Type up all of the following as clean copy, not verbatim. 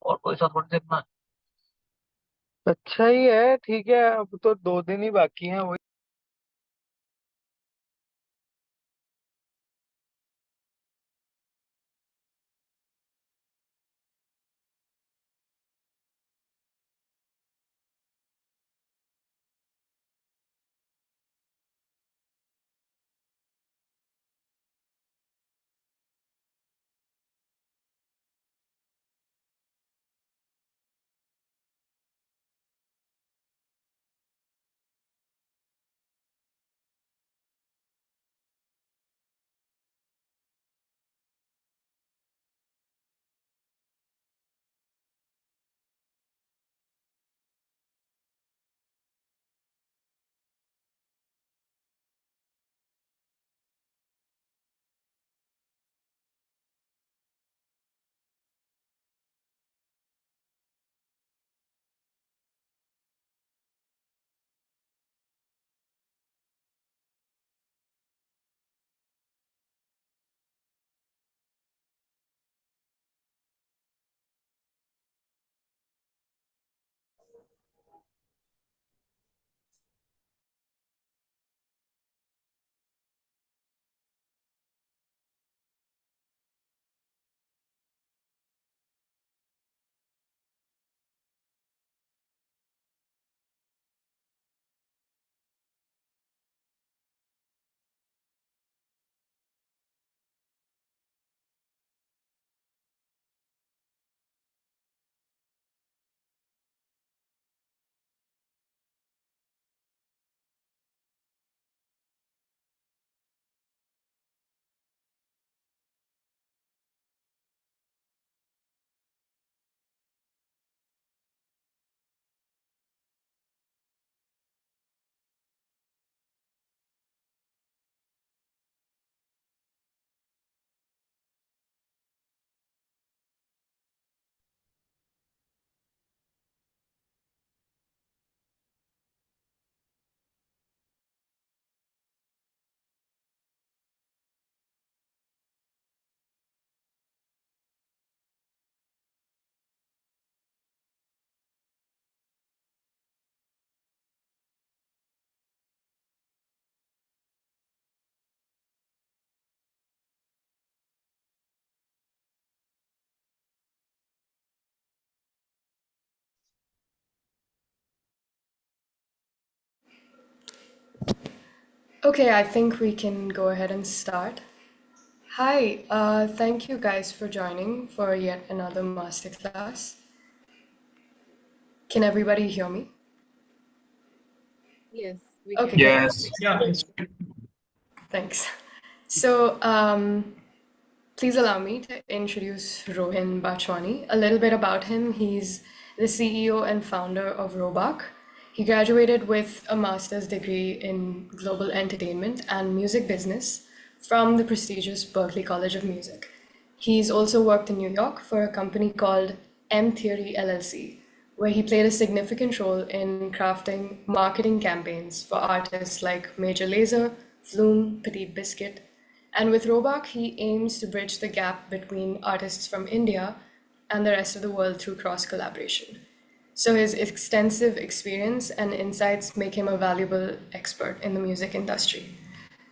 और कोई सा थोड़ी देखना है। अच्छा ही है, ठीक है। अब तो 2 दिन ही बाकी हैं। वही Okay, I think we can go ahead and start. Hi, thank you guys for joining for yet another masterclass. Can everybody hear me? Yes, we Okay, can. great. Yes. Yeah, it's Thanks. So, please allow me to introduce Rohin Bachwani. A little bit about him. He's the CEO and founder of Robach. He graduated with a master's degree in global entertainment and music business from the prestigious Berklee College of Music. He's also worked in New York for a company called Mtheory LLC, where he played a significant role in crafting marketing campaigns for artists like Major Lazer, Flume, Petit Biscuit, and with Robach, he aims to bridge the gap between artists from India and the rest of the world through cross collaboration. So, his extensive experience and insights make him a valuable expert in the music industry.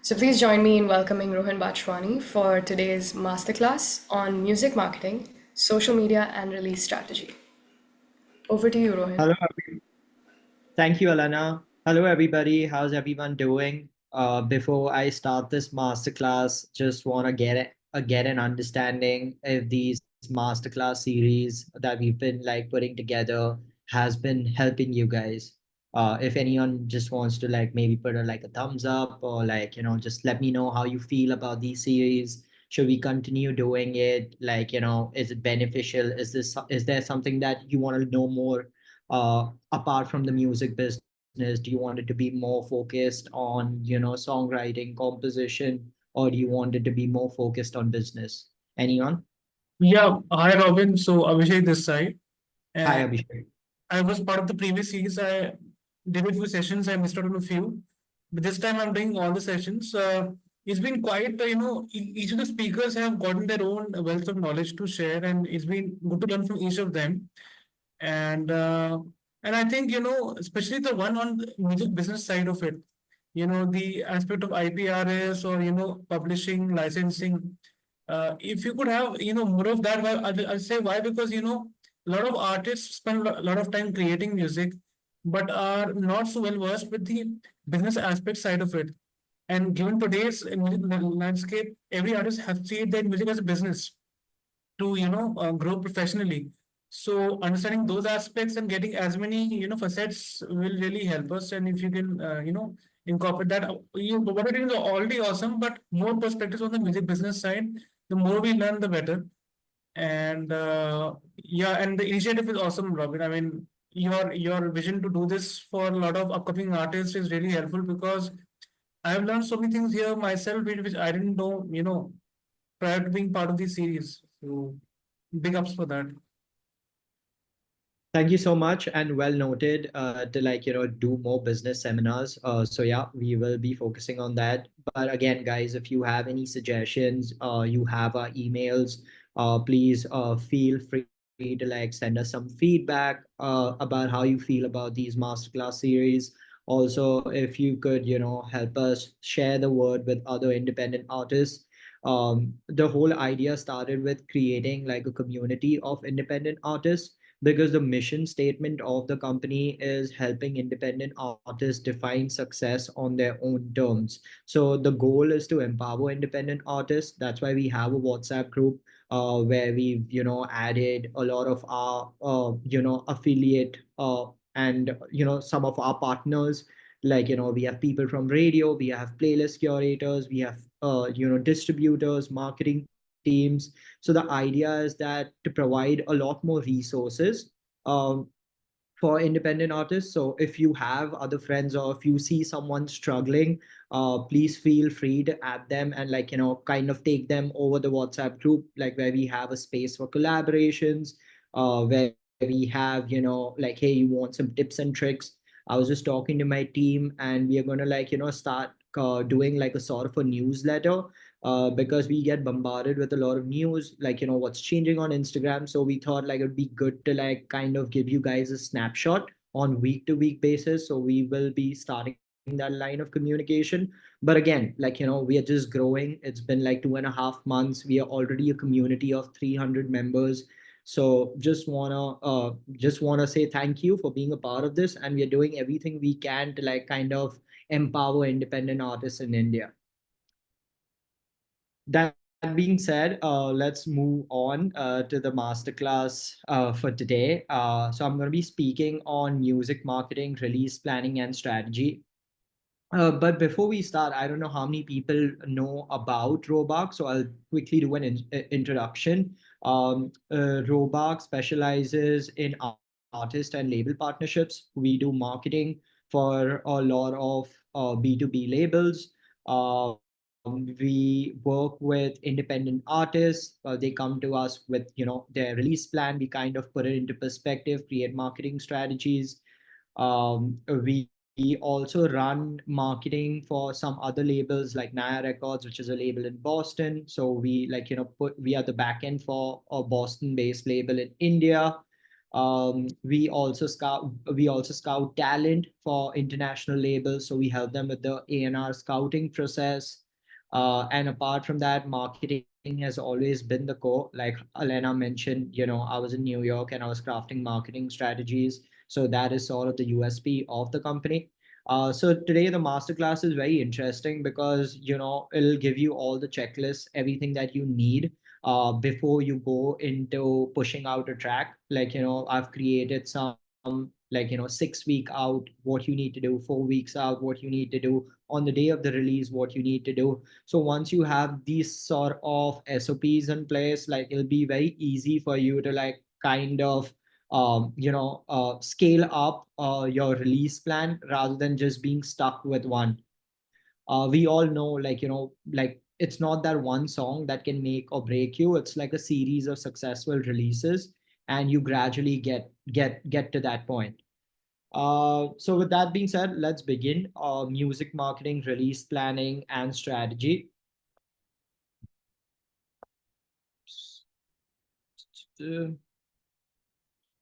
So, please join me in welcoming Rohin Bachwani for today's masterclass on music marketing, social media, and release strategy. Over to you, Rohin. Hello, thank you, Alana. Hello, everybody. How's everyone doing? Before I start this masterclass, just want to get an understanding if these masterclass series that we've been like putting together has been helping you guys. If anyone just wants to like maybe put a thumbs up or like just let me know how you feel about these series. Should we continue doing it? Is it beneficial? Is there something that you want to know more? Apart from the music business, do you want it to be more focused on songwriting, composition, or do you want it to be more focused on business? Anyone? yeah. Hi, Robin. So Abhishek this side, Hi, and Abhishek. I was part of the previous series. I did a few sessions. I missed out on a few, but this time I'm doing all the sessions. it's been quite, each of the speakers have gotten their own wealth of knowledge to share, and it's been good to learn from each of them. And I think, especially the one on the music business side of it, the aspect of IPRS or, publishing, licensing. If you could have, more of that, I'll say why, because, a lot of artists spend a lot of time creating music, but are not so well versed with the business aspect side of it. And given today's music landscape, every artist has to see their music as a business to, grow professionally. So understanding those aspects and getting as many, facets will really help us. And if you can, incorporate that, what we're doing is already awesome, but more perspectives on the music business side, the more we learn, the better. And yeah, and the initiative is awesome, Robin. I mean, your vision to do this for a lot of upcoming artists is really helpful, because I have learned so many things here myself, which I didn't know, prior to being part of this series. So big ups for that. Thank you so much, and well noted to do more business seminars. So yeah, we will be focusing on that. But again, guys, if you have any suggestions, you have our emails. Please feel free to send us some feedback about how you feel about these masterclass series. Also, if you could help us share the word with other independent artists. The whole idea started with creating like a community of independent artists, because the mission statement of the company is helping independent artists define success on their own terms. So the goal is to empower independent artists. That's why we have a WhatsApp group where we've added a lot of our affiliate and some of our partners. Like we have people from radio, we have playlist curators, we have distributors, marketing teams. So the idea is that to provide a lot more resources um, for independent artists. So if you have other friends or if you see someone struggling, please feel free to add them and kind of take them over the WhatsApp group, like where we have a space for collaborations, where we have like, hey, you want some tips and tricks. I was just talking to my team, and we are going to start doing like a sort of a newsletter, because we get bombarded with a lot of news, like what's changing on Instagram. So we thought like it'd be good to kind of give you guys a snapshot on week to week basis. So we will be starting that line of communication. But again, we are just growing. It's been like 2.5 months. We are already a community of 300 members. So just wanna say thank you for being a part of this, and we are doing everything we can to kind of empower independent artists in India. That being said, let's move on to the masterclass for today. So I'm going to be speaking on music marketing, release planning, and strategy. But before we start, I don't know how many people know about Robach, so I'll quickly do an introduction. Robach specializes in artist and label partnerships. We do marketing for a lot of B2B labels. We work with independent artists. They come to us with their release plan. We kind of put it into perspective, create marketing strategies. We also run marketing for some other labels like Naya Records, which is a label in Boston. So we we are the back end for a Boston-based label in India. We also scout talent for international labels. So we help them with the A&R scouting process. And apart from that, marketing has always been the core. Like Elena mentioned, I was in New York and I was crafting marketing strategies. So that is sort of the USP of the company. So today the masterclass is very interesting because it'll give you all the checklists, everything that you need before you go into pushing out a track. I've created some 6 week out what you need to do, 4 weeks out what you need to do, on the day of the release what you need to do. So once you have these sort of SOPs in place, it'll be very easy for you to kind of scale up your release plan rather than just being stuck with one. We all know it's not that one song that can make or break you. It's like a series of successful releases, and you gradually get to that point. So with that being said, let's begin music marketing, release planning, and strategy.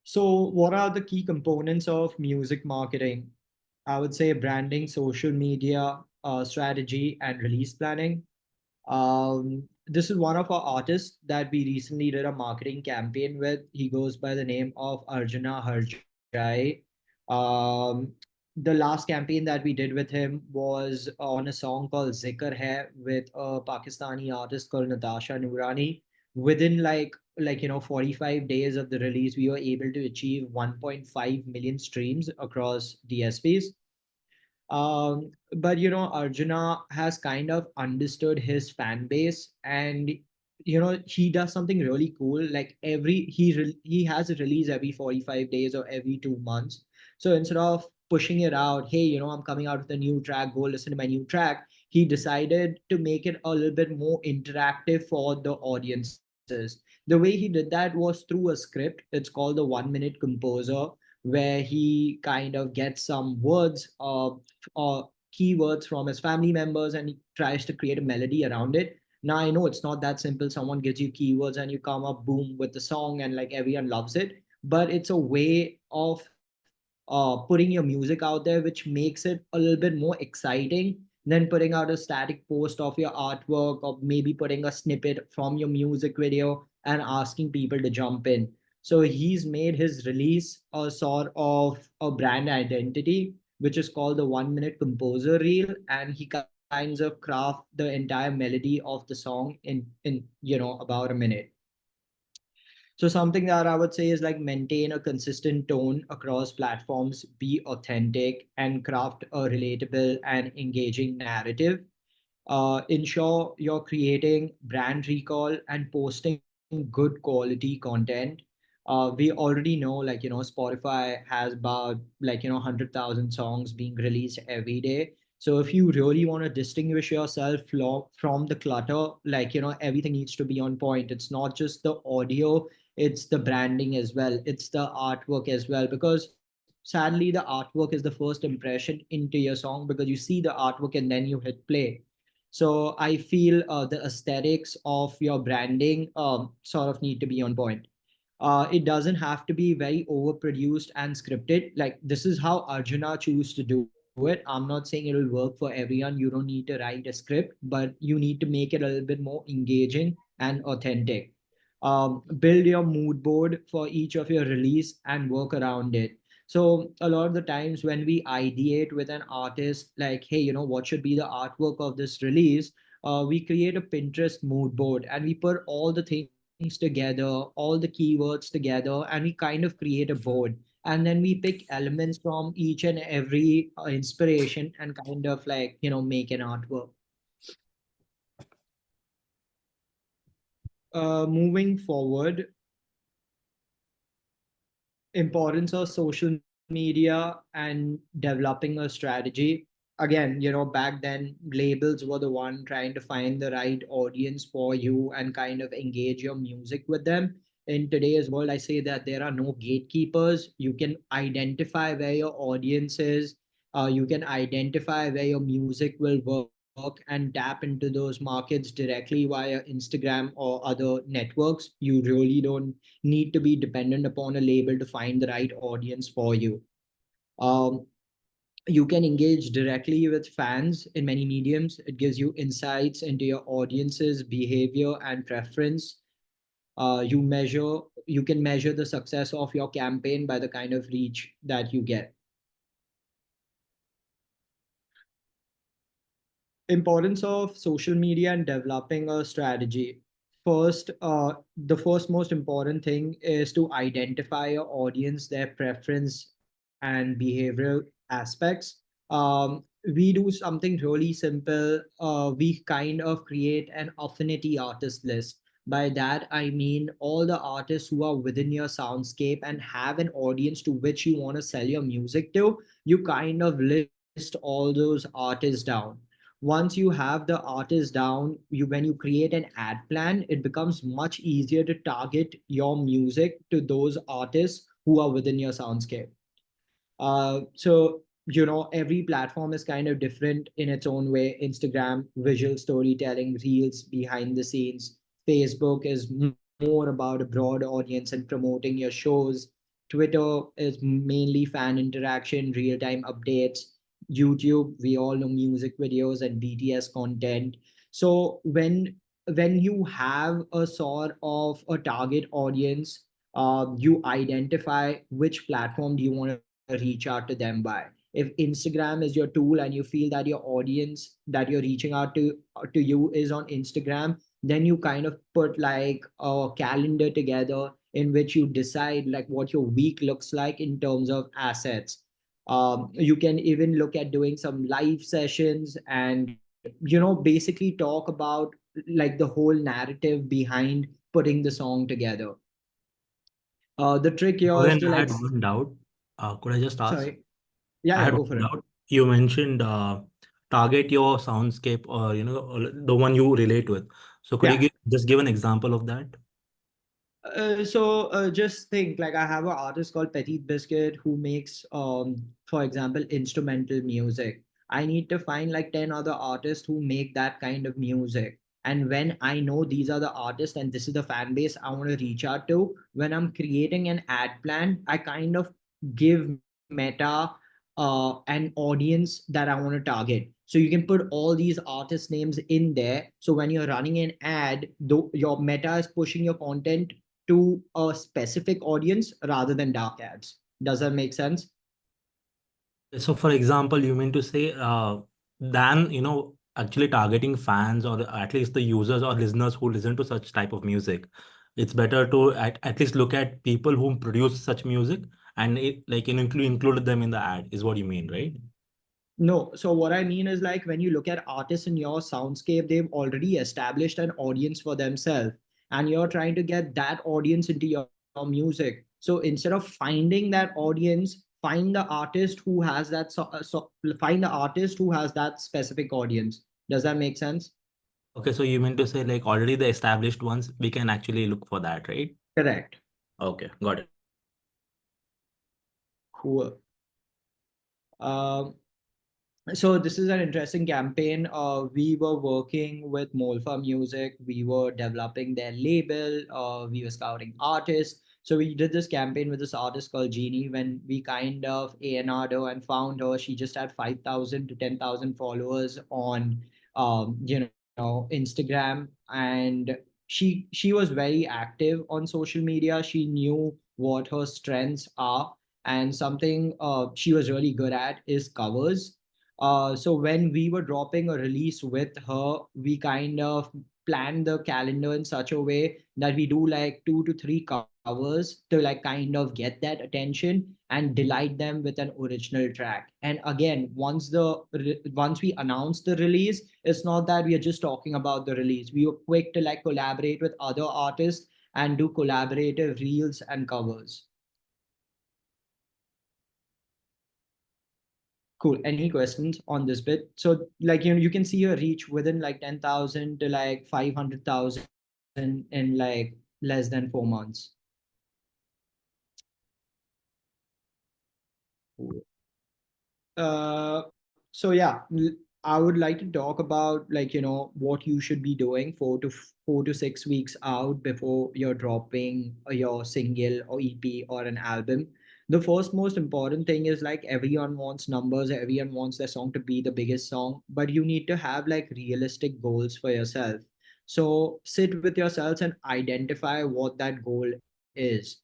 So what are the key components of music marketing? I would say branding, social media, strategy, and release planning. This is one of our artists that we recently did a marketing campaign with. He goes by the name of Arjuna Harjai. Um, the last campaign that we did with him was on a song called Zikr Hai with a Pakistani artist called Natasha Noorani. Within 45 days of the release, we were able to achieve 1.5 million streams across DSPs. But Arjuna has kind of understood his fan base, and he does something really cool. Like he has a release every 45 days or every 2 months. So instead of pushing it out, hey, I'm coming out with a new track, go listen to my new track, he decided to make it a little bit more interactive for the audiences. The way he did that was through a script. It's called the 1 minute composer, where he kind of gets some words or keywords from his family members, and he tries to create a melody around it. Now I know it's not that simple. Someone gives you keywords and you come up boom with the song and like everyone loves it. But it's a way of putting your music out there, which makes it a little bit more exciting than putting out a static post of your artwork, or maybe putting a snippet from your music video and asking people to jump in. So he's made his release a sort of a brand identity, which is called the 1 minute composer reel, and he kinds of craft the entire melody of the song in about a minute. So something that I would say is like maintain a consistent tone across platforms, be authentic, and craft a relatable and engaging narrative. Ensure you're creating brand recall and posting good quality content. We already know, like, Spotify has about 100,000 songs being released every day. So if you really want to distinguish yourself from the clutter, everything needs to be on point. It's not just the audio, it's the branding as well, it's the artwork as well, because sadly the artwork is the first impression into your song, because you see the artwork and then you hit play. So I feel the aesthetics of your branding sort of need to be on point. It doesn't have to be very overproduced and scripted. Like, this is how Arjuna choose to do it. I'm not saying it will work for everyone. You don't need to write a script, but you need to make it a little bit more engaging and authentic. Build your mood board for each of your release and work around it. So a lot of the times when we ideate with an artist, like, hey, what should be the artwork of this release? We create a Pinterest mood board and we put all the things together, all the keywords together, and we kind of create a board. And then we pick elements from each and every inspiration and kind of make an artwork. Moving forward, importance of social media and developing a strategy. Again, back then labels were the one trying to find the right audience for you and kind of engage your music with them. In today's world, I say that there are no gatekeepers. You can identify where your audience is. You can identify where your music will work and tap into those markets directly via Instagram or other networks. You really don't need to be dependent upon a label to find the right audience for you. Um, you can engage directly with fans in many mediums. It gives you insights into your audience's behavior and preference. You can measure the success of your campaign by the kind of reach that you get. Importance of social media and developing a strategy. First, the first most important thing is to identify your audience, their preference and behavioral aspects. We do something really simple. We kind of create an affinity artist list. By that, I mean all the artists who are within your soundscape and have an audience to which you want to sell your music to. You kind of list all those artists down. Once you have the artist down, when you create an ad plan, it becomes much easier to target your music to those artists who are within your soundscape. So every platform is kind of different in its own way. Instagram, visual storytelling, reels behind the scenes. Facebook is more about a broad audience and promoting your shows. Twitter is mainly fan interaction, real-time updates. YouTube, we all know music videos and BTS content. So when you have a sort of a target audience, you identify which platform do you want to reach out to them by. If Instagram is your tool and you feel that your audience that you're reaching out to you is on Instagram, then you kind of put like a calendar together in which you decide like what your week looks like in terms of assets. You can even look at doing some live sessions and basically talk about like the whole narrative behind putting the song together. The trick here is Rohan, to I like had one doubt. Could I just ask? sorry. Yeah, I yeah, had go one for it. doubt. You mentioned target your soundscape, or the one you relate with. So could you Yeah. just give an example of that? Just think like I have an artist called Petit Biscuit who makes for example instrumental music. I need to find like 10 other artists who make that kind of music. And when I know these are the artists and this is the fan base I want to reach out to, when I'm creating an ad plan, I kind of give Meta an audience that I want to target. So you can put all these artist names in there. So when you're running an ad, though your Meta is pushing your content to a specific audience rather than dark ads. Does that make sense? So for example, you mean to say than actually targeting fans or at least the users or listeners who listen to such type of music, it's better to at least look at people who produce such music and include them in the ad is what you mean, right? No. So what I mean is like when you look at artists in your soundscape, they've already established an audience for themselves, and you're trying to get that audience into your music. So instead of finding that audience, find the artist who has that find the artist who has that specific audience. Does that make sense? Okay, so you mean to say like already the established ones, we can actually look for that, right? Correct. Okay, got it. Cool. Um, so this is an interesting campaign. We were working with Molfa Music. We were developing their label. We were scouting artists. So we did this campaign with this artist called Jeannie. When we kind of A&R'd her and found her, she just had 5,000 to 10,000 followers on, Instagram, and she was very active on social media. She knew what her strengths are, and something she was really good at is covers. So when we were dropping a release with her, we kind of planned the calendar in such a way that we do like 2 to 3 covers to like kind of get that attention and delight them with an original track. And again, once we announced the release, it's not that we are just talking about the release. We were quick to like collaborate with other artists and do collaborative reels and covers. Cool. Any questions on this bit? So like, you can see your reach within like 10,000 to like 500,000 in like less than 4 months. Cool. So yeah, I would like to talk about like, what you should be doing 4 to 6 weeks out before you're dropping your single or EP or an album. The first most important thing is like everyone wants numbers, everyone wants their song to be the biggest song, but you need to have like realistic goals for yourself. So sit with yourselves and identify what that goal is.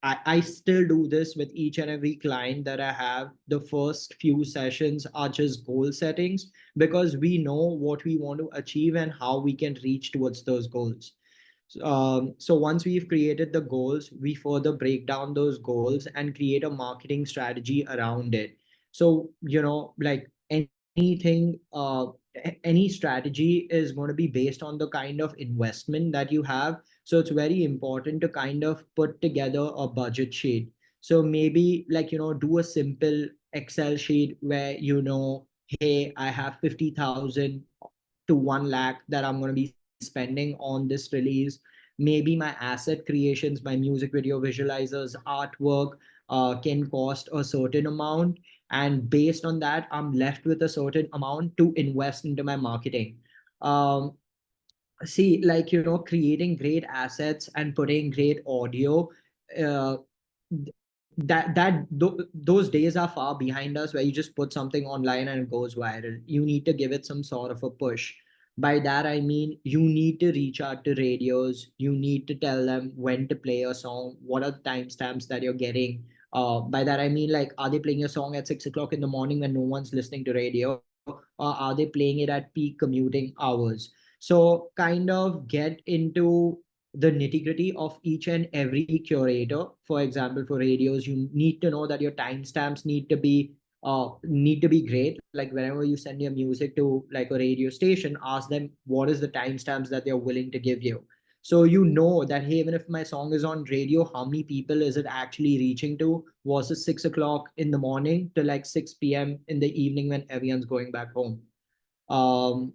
I still do this with each and every client that I have. The first few sessions are just goal settings because we know what we want to achieve and how we can reach towards those goals. So once we've created the goals, we further break down those goals and create a marketing strategy around it. So, like anything, any strategy is going to be based on the kind of investment that you have. So it's very important to kind of put together a budget sheet. So maybe like, do a simple Excel sheet where, hey, I have 50,000 to 1 lakh that I'm going to be spending on this release. Maybe my asset creations, my music video visualizers, artwork can cost a certain amount. And based on that, I'm left with a certain amount to invest into my marketing. Um, see, like, creating great assets and putting great audio, uh, those days are far behind us where you just put something online and it goes viral. You need to give it some sort of a push. By that I mean you need to reach out to radios, you need to tell them when to play a song, what are the timestamps that you're getting. By that I mean, like, are they playing a song at 6 o'clock in the morning when no one's listening to radio, or are they playing it at peak commuting hours? So kind of get into the nitty gritty of each and every curator. For example, for radios, you need to know that your timestamps need to be great. Like whenever you send your music to like a radio station, ask them what is the timestamps that they're willing to give you. So you know that, hey, even if my song is on radio, how many people is it actually reaching to? Was it 6 o'clock in the morning to like 6 p.m. in the evening when everyone's going back home? Um,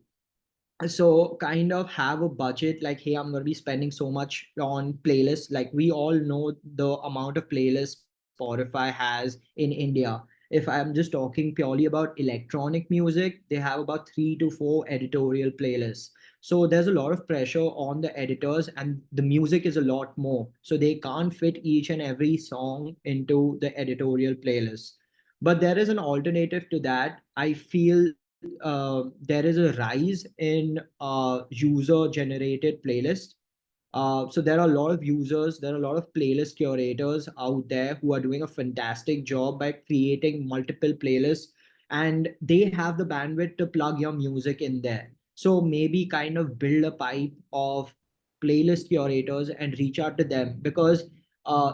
so kind of have a budget, like, hey, I'm going to be spending so much on playlists. Like we all know the amount of playlists Spotify has in India. If I'm just talking purely about electronic music, they have about 3 to 4 editorial playlists. So there's a lot of pressure on the editors, and the music is a lot more, so they can't fit each and every song into the editorial playlist. But there is an alternative to that. I feel there is a rise in user generated playlists. So there are a lot of users, there are a lot of playlist curators out there who are doing a fantastic job by creating multiple playlists, and they have the bandwidth to plug your music in there. So maybe kind of build a pipe of playlist curators and reach out to them, because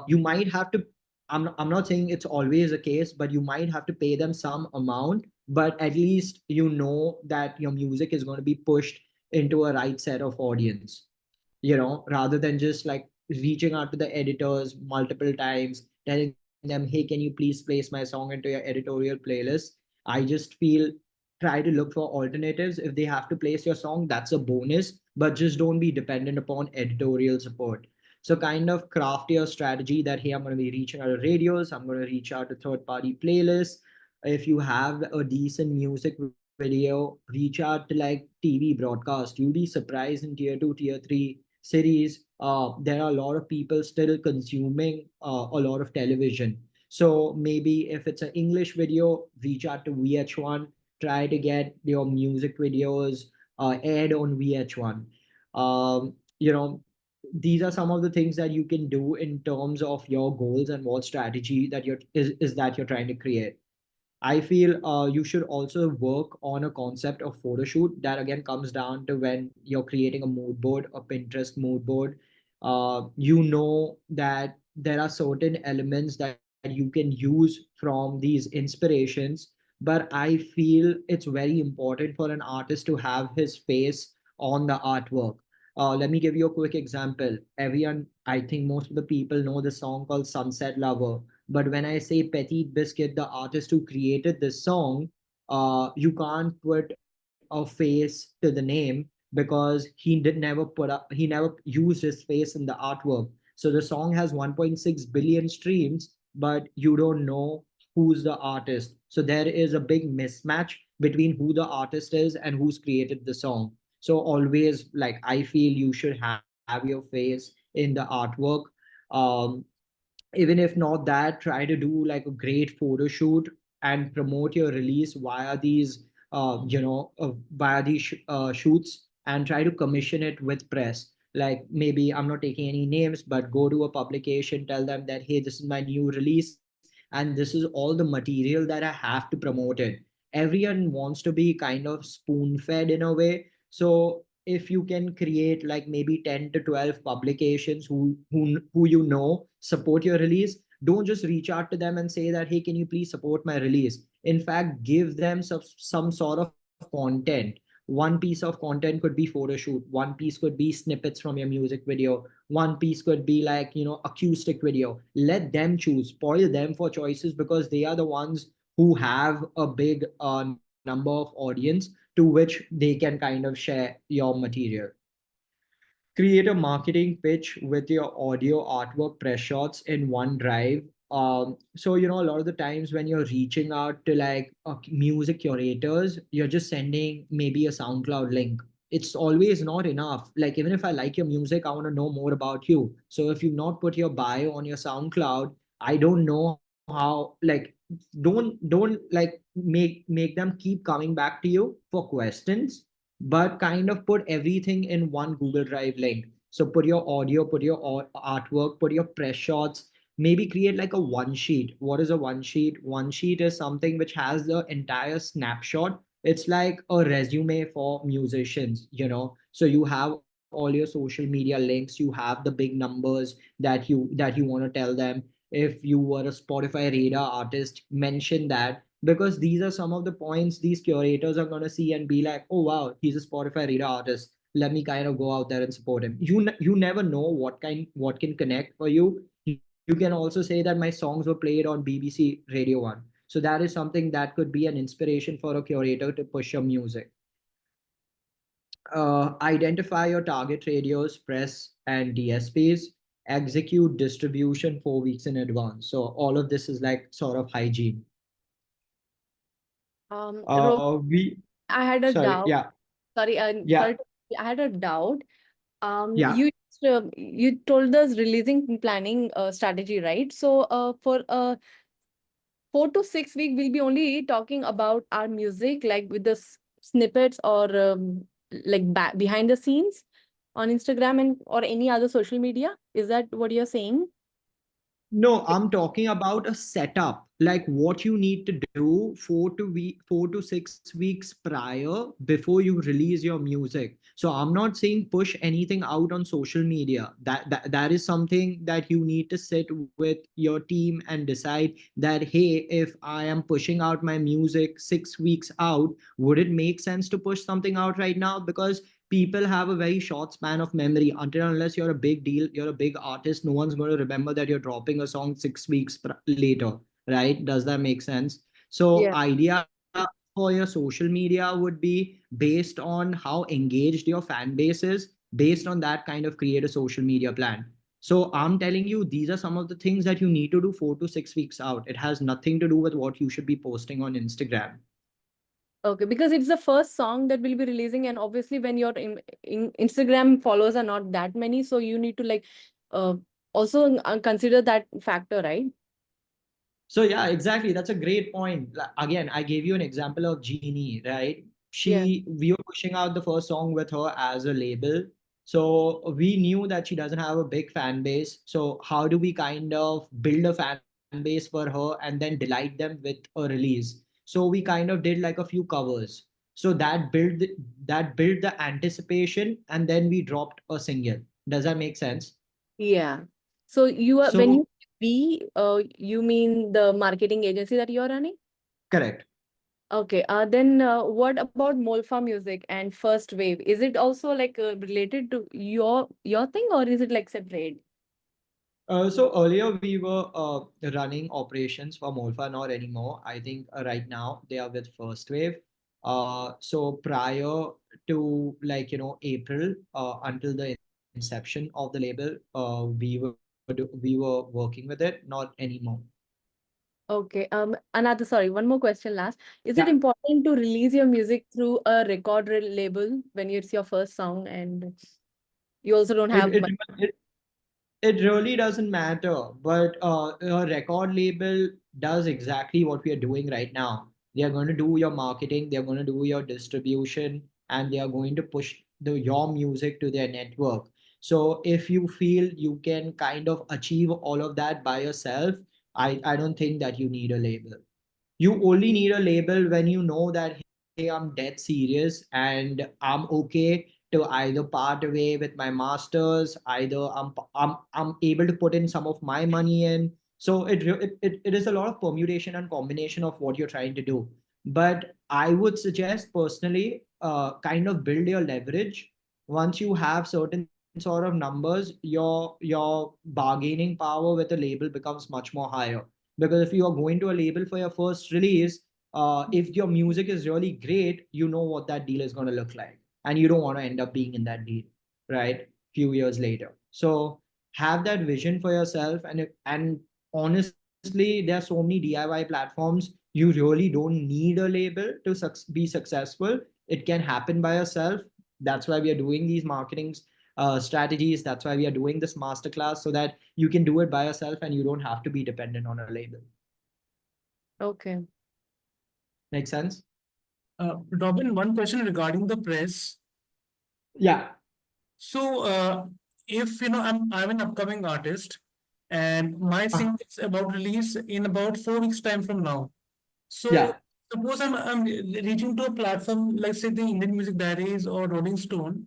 you might have to, I'm not saying it's always the case, but you might have to pay them some amount, but at least you know that your music is going to be pushed into a right set of audience, rather than just like reaching out to the editors multiple times, telling them, hey, can you please place my song into your editorial playlist? I just feel, try to look for alternatives. If they have to place your song, that's a bonus, but just don't be dependent upon editorial support. So kind of craft your strategy that, hey, I'm going to be reaching out to radios, I'm going to reach out to third party playlists. If you have a decent music video, reach out to like TV broadcast. You'll be surprised in tier 2, tier 3 cities. There are a lot of people still consuming a lot of television. So maybe if it's an English video, reach out to VH1, try to get your music videos aired on VH1. You know, these are some of the things that you can do in terms of your goals and what strategy that is that you're trying to create. I feel you should also work on a concept of photo shoot. That again comes down to when you're creating a mood board, a Pinterest mood board. You know that there are certain elements that you can use from these inspirations, but I feel it's very important for an artist to have his face on the artwork. Let me give you a quick example. Everyone, I think most of the people know the song called Sunset Lover. But when I say Petit Biscuit, the artist who created this song, you can't put a face to the name because he never used his face in the artwork. So the song has 1.6 billion streams, but you don't know who's the artist. So there is a big mismatch between who the artist is and who's created the song. So always, like, I feel you should have your face in the artwork. Um, Even if not that, try to do like a great photo shoot and promote your release via these shoots, and try to commission it with press. Like, maybe I'm not taking any names, but go to a publication, tell them that, hey, this is my new release and this is all the material that I have to promote it. Everyone wants to be kind of spoon fed in a way. So if you can create like maybe 10 to 12 publications who support your release, don't just reach out to them and say that, hey, can you please support my release? In fact, give them some sort of content. One piece of content could be photo shoot, one piece could be snippets from your music video, one piece could be like, acoustic video. Let them choose, spoil them for choices, because they are the ones who have a big number of audience to which they can kind of share your material. Create a marketing pitch with your audio, artwork, press shots in one drive. So a lot of the times when you're reaching out to like music curators, you're just sending maybe a SoundCloud link. it's always not enough. Like, even if I like your music, I want to know more about you. So if you've not put your bio on your SoundCloud, I don't know how, like, don't like make them keep coming back to you for questions, but kind of put everything in one Google Drive link. So put your audio, put your artwork, put your press shots, maybe create like a one sheet. What is a one sheet? One sheet is something which has the entire snapshot. It's like a resume for musicians, you know. So you have all your social media links, you have the big numbers that you want to tell them. If you were a Spotify radar artist, mention that, because these are some of the points these curators are going to see and be like, oh wow, he's a Spotify radar artist, let me kind of go out there and support him. You never know what can connect for you. You can also say that my songs were played on BBC Radio 1. So that is something that could be an inspiration for a curator to push your music. Identify your target radios, press, and DSPs. Execute distribution 4 weeks in advance. So all of this is like sort of hygiene. We I had a sorry, doubt. yeah, Sorry, yeah, I had a doubt. yeah. You told us releasing planning strategy, right? So, for 4 to 6 week, we'll be only talking about our music, like with the snippets or like behind the scenes on Instagram and or any other social media. Is that what you're saying? No, I'm talking about a setup, like what you need to do 4 to 6 weeks prior before you release your music. So I'm not saying push anything out on social media. That is something that you need to sit with your team and decide that, hey, if I am pushing out my music 6 weeks out, would it make sense to push something out right now? Because people have a very short span of memory. Until unless you're a big deal, you're a big artist, no one's going to remember that you're dropping a song 6 weeks later, right? Does that make sense? So Yeah. idea for your social media would be based on how engaged your fan base is. Based on that, kind of create a social media plan. So I'm telling you, these are some of the things that you need to do 4 to 6 weeks out. It has nothing to do with what you should be posting on Instagram. Okay, because it's the first song that we'll be releasing, and obviously when your in Instagram followers are not that many, so you need to like uh, also consider that factor, right? So yeah, exactly. That's a great point. Again, I gave you an example of Genie, right? Yeah. We were pushing out the first song with her as a label. So we knew that she doesn't have a big fan base. So how do we kind of build a fan base for her and then delight them with a release? So we kind of did like a few covers. So that built the anticipation, and then we dropped a single. Does that make sense? Yeah. So you are when So you mean the marketing agency that you're running? correct. Okay. Then what about Molfa Music and First Wave? Is it also like related to your thing, or is it like separate? So earlier we were running operations for Molfa, not anymore. I think right now they are with First Wave. So prior to, like, April, until the inception of the label, we were working with it, not anymore. Okay. Sorry, one more question last. Is Yeah, it important to release your music through a record label when it's your first song and you also don't it have it money? it, it really doesn't matter, but a record label does exactly what we are doing right now. They are going to do your marketing, they are going to do your distribution, and they are going to push your music to their network. So if you feel you can kind of achieve all of that by yourself, I don't think that you need a label. You only need a label when you know that, hey, I'm dead serious and I'm okay to either part away with my masters, either I'm able to put in some of my money in. So it is a lot of permutation and combination of what you're trying to do. But I would suggest personally, kind of build your leverage. Once you have certain sort of numbers, your bargaining power with a label becomes much more higher. Because if you are going to a label for your first release, if your music is really great, you know what that deal is going to look like, and you don't want to end up being in that deal, right? Few years later. So have that vision for yourself, and honestly, there are so many DIY platforms. You really don't need a label to be successful. It can happen by yourself. That's why we are doing these marketing strategies. That's why we are doing this masterclass, so that you can do it by yourself and you don't have to be dependent on a label. Okay. Make sense? Robin, one question regarding the press. Yeah. So, if I'm an upcoming artist, and my single is about release in about 4 weeks time from now. So, Yeah. suppose I'm reaching to a platform like say the Indian Music Diaries or Rolling Stone.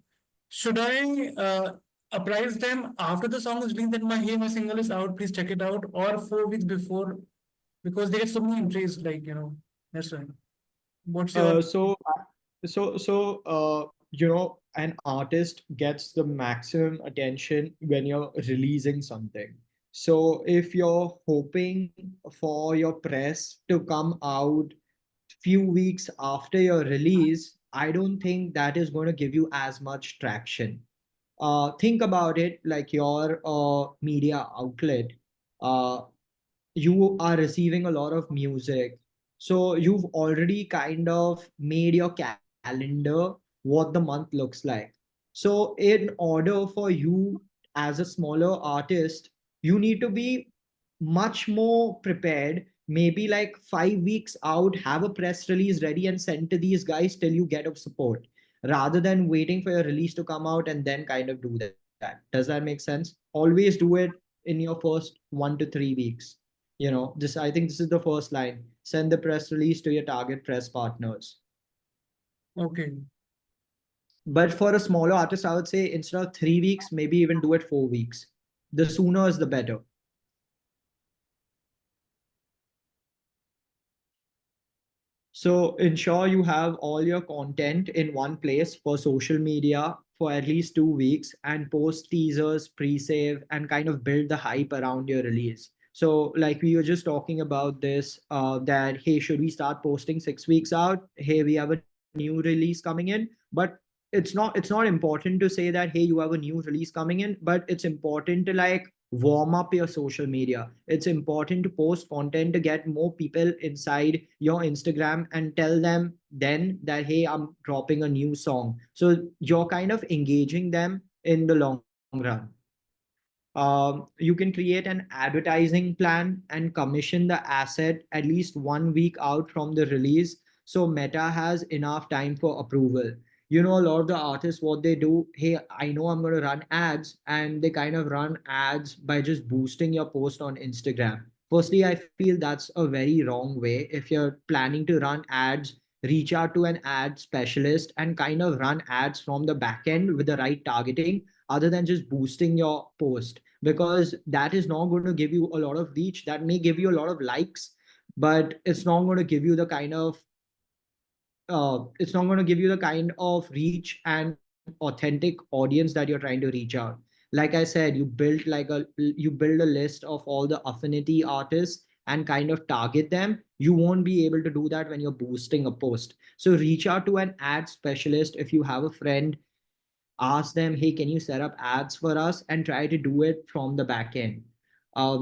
Should I apprise them after the song is released that my single is out, please check it out, or 4 weeks before, because they get so many entries, like that's right. What's your An artist gets the maximum attention when you're releasing something. So if you're hoping for your press to come out few weeks after your release, I don't think that is going to give you as much traction. Think about it like your media outlet. Uh, you are receiving a lot of music, so you've already kind of made your calendar what the month looks like. So in order for you as a smaller artist, you need to be much more prepared. Maybe like 5 weeks out, have a press release ready and send to these guys till you get a support, rather than waiting for your release to come out and then kind of do that. Does that make sense? Always do it in your first 1 to 3 weeks. This, I think this is the first line: send the press release to your target press partners. okay? But for a smaller artist, I would say instead of 3 weeks, maybe even do it 4 weeks. The sooner is the better. So ensure you have all your content in one place for social media for at least 2 weeks, and post teasers, pre-save, and kind of build the hype around your release. So like we were just talking about this, that, hey, should we start posting 6 weeks out? Hey, we have a new release coming in. But it's not important to say that, hey, you have a new release coming in, but it's important to like warm up your social media. It's important to post content to get more people inside your Instagram and tell them then that, hey, I'm dropping a new song. So you're kind of engaging them in the long run. You can create an advertising plan and commission the asset at least 1 week out from the release, so Meta has enough time for approval. A lot of the artists, what they do, hey, I know I'm going to run ads, and they kind of run ads by just boosting your post on Instagram. Firstly, I feel that's a very wrong way. If you're planning to run ads, reach out to an ad specialist and kind of run ads from the back end with the right targeting, other than just boosting your post, because that is not going to give you a lot of reach. That may give you a lot of likes, but it's not going to give you the kind of reach and authentic audience that you're trying to reach out. Like I said, you build a list of all the affinity artists and kind of target them. You won't be able to do that when you're boosting a post. So reach out to an ad specialist. If you have a friend, ask them, hey, can you set up ads for us, and try to do it from the back end.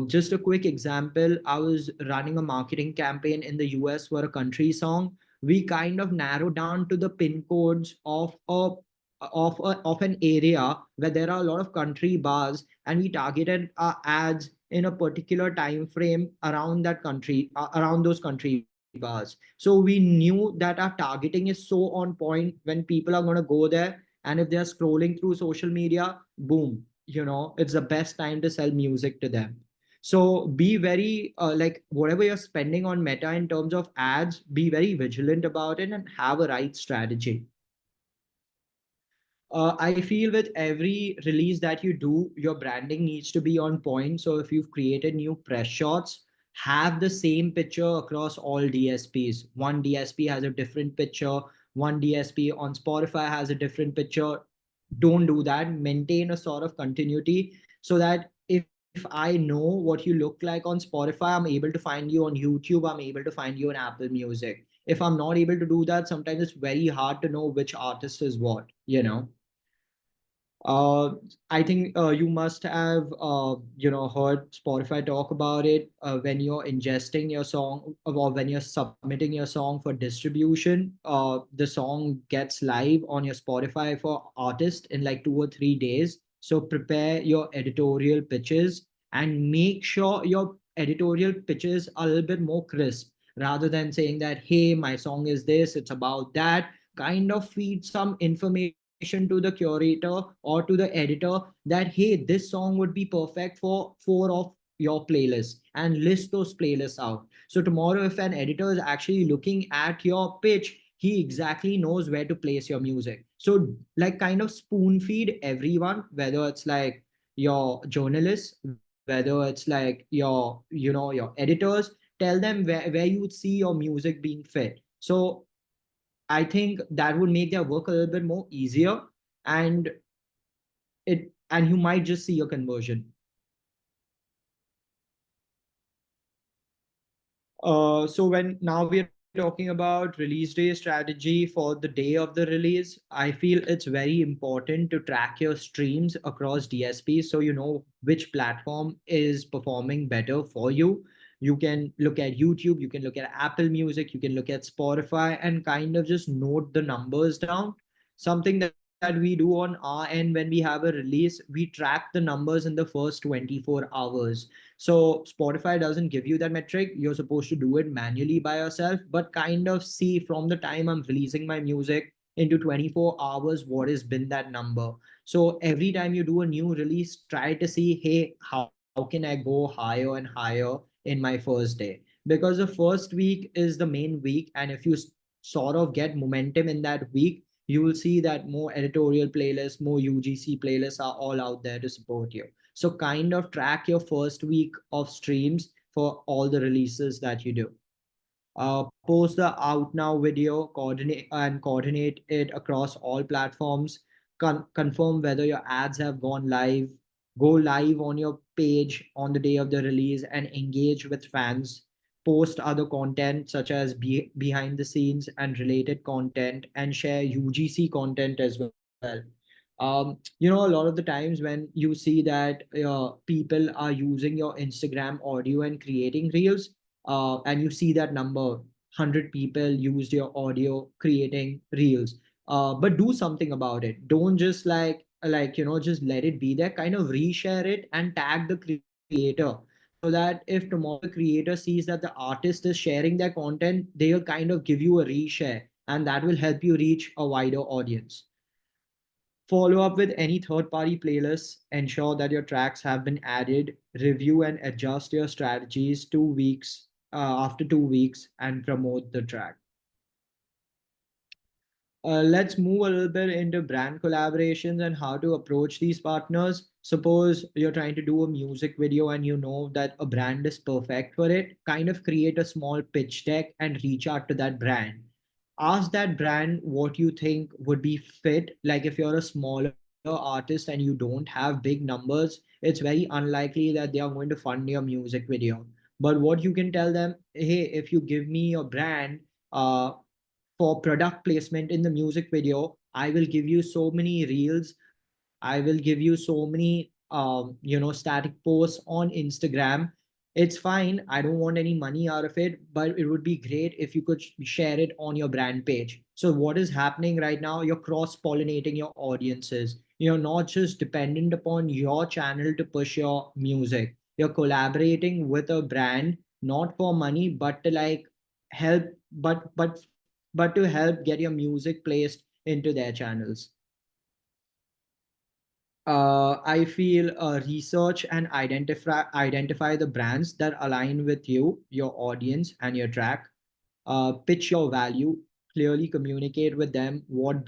Just a quick example, I was running a marketing campaign in the US for a country song. We kind of narrowed down to the pin codes of an area where there are a lot of country bars, and we targeted our ads in a particular time frame around around those country bars. So we knew that our targeting is so on point when people are going to go there, and if they're scrolling through social media, boom, it's the best time to sell music to them. So be very like, whatever you're spending on Meta in terms of ads, be very vigilant about it and have a right strategy. I feel with every release that you do, your branding needs to be on point. So if you've created new press shots, have the same picture across all DSPs. One DSP has a different picture. One DSP on Spotify has a different picture. Don't do that. Maintain a sort of continuity, so that if I know what you look like on Spotify, I'm able to find you on YouTube, I'm able to find you on Apple Music. If I'm not able to do that, sometimes it's very hard to know which artist is what. Uh, I think you must have heard Spotify talk about it when you're ingesting your song or when you're submitting your song for distribution. The song gets live on your Spotify for artists in like 2 or 3 days. So prepare your editorial pitches and make sure your editorial pitches are a little bit more crisp rather than saying that, hey, my song is this, it's about that. Kind of feed some information to the curator or to the editor that, hey, this song would be perfect for 4 of your playlists, and list those playlists out. So tomorrow, if an editor is actually looking at your pitch, he exactly knows where to place your music. So like kind of spoon feed everyone, whether it's like your journalists, whether it's like your editors, tell them where you would see your music being fit. So I think that would make their work a little bit more easier, and you might just see a conversion. So when now we're talking about release day strategy for the day of the release, I feel it's very important to track your streams across DSPs so you know which platform is performing better for you. You can look at YouTube, you can look at Apple Music, you can look at Spotify and kind of just note the numbers down. Something that we do on our end when we have a release, we track the numbers in the first 24 hours. So Spotify doesn't give you that metric. You're supposed to do it manually by yourself, but kind of see from the time I'm releasing my music into 24 hours what has been that number. So every time you do a new release, try to see, hey, how can I go higher and higher in my first day? Because the first week is the main week, and if you sort of get momentum in that week, you will see that more editorial playlists, more UGC playlists are all out there to support you. So kind of track your first week of streams for all the releases that you do. Post the out now video, coordinate it across all platforms. Confirm whether your ads have gone live. Go live on your page on the day of the release and engage with fans. Post other content such as behind the scenes and related content, and share UGC content as well. A lot of the times when you see that people are using your Instagram audio and creating reels, and you see that number, 100 people used your audio creating reels. But do something about it. Don't just just let it be there. Kind of reshare it and tag the creator, so that if tomorrow the creator sees that the artist is sharing their content, they'll kind of give you a reshare, and that will help you reach a wider audience. Follow up with any third-party playlists. Ensure that your tracks have been added. Review and adjust your strategies 2 weeks after 2 weeks and promote the track. Let's move a little bit into brand collaborations and how to approach these partners. Suppose you're trying to do a music video and you know that a brand is perfect for it. Kind of create a small pitch deck and reach out to that brand. Ask that brand what you think would be fit. Like if you're a smaller artist and you don't have big numbers, it's very unlikely that they are going to fund your music video. But what you can tell them, hey, if you give me your brand, for product placement in the music video, I will give you so many reels, I will give you so many static posts on Instagram. It's fine, I don't want any money out of it, but it would be great if you could share it on your brand page. So what is happening right now, you're cross pollinating your audiences. You're not just dependent upon your channel to push your music. You're collaborating with a brand, not for money, but to like help, but to help get your music placed into their channels. I feel research and identify the brands that align with you, your audience, and your track. Pitch your value. Clearly communicate with them what are the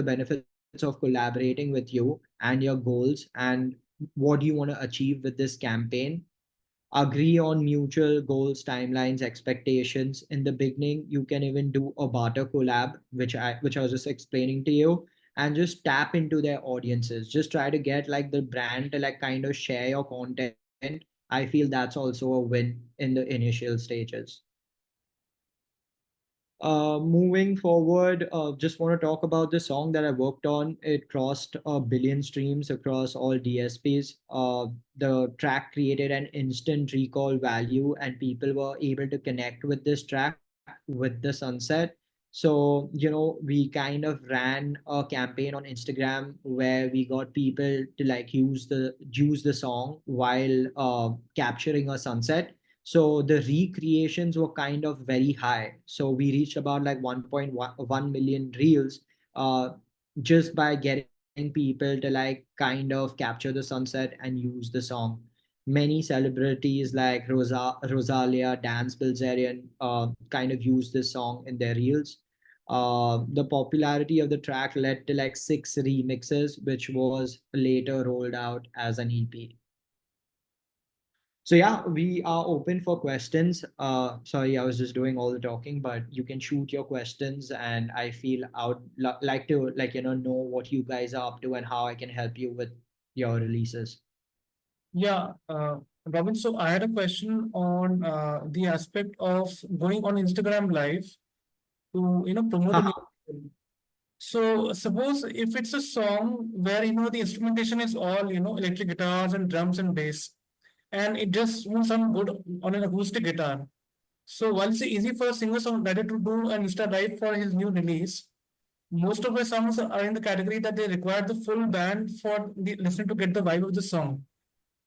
benefits of collaborating with you and your goals, and what do you want to achieve with this campaign. Agree on mutual goals, timelines, expectations. In the beginning, you can even do a barter collab, which I was just explaining to you, and just tap into their audiences. Just try to get like the brand to like kind of share your content. I feel that's also a win in the initial stages. Moving forward, just want to talk about the song that I worked on. It crossed 1 billion streams across all DSPs. The track created an instant recall value, and people were able to connect with this track with the sunset. So, we kind of ran a campaign on Instagram where we got people to like use the song while capturing a sunset. So the recreations were kind of very high. So we reached about like 1.1 million reels just by getting people to like kind of capture the sunset and use the song. Many celebrities like Rosalia, Dance Bilzerian kind of used this song in their reels. The popularity of the track led to like 6 remixes, which was later rolled out as an EP. So yeah, we are open for questions. Sorry, I was just doing all the talking, but you can shoot your questions, and I feel I would like to know what you guys are up to and how I can help you with your releases. Yeah, Robin, so I had a question on the aspect of going on Instagram Live to, promote a new album. So suppose if it's a song where, the instrumentation is all, electric guitars and drums and bass, and it just won't sound good on an acoustic guitar. So while it's easy for a singer-songwriter to do an Insta Live for his new release, most of my songs are in the category that they require the full band for the listener to get the vibe of the song.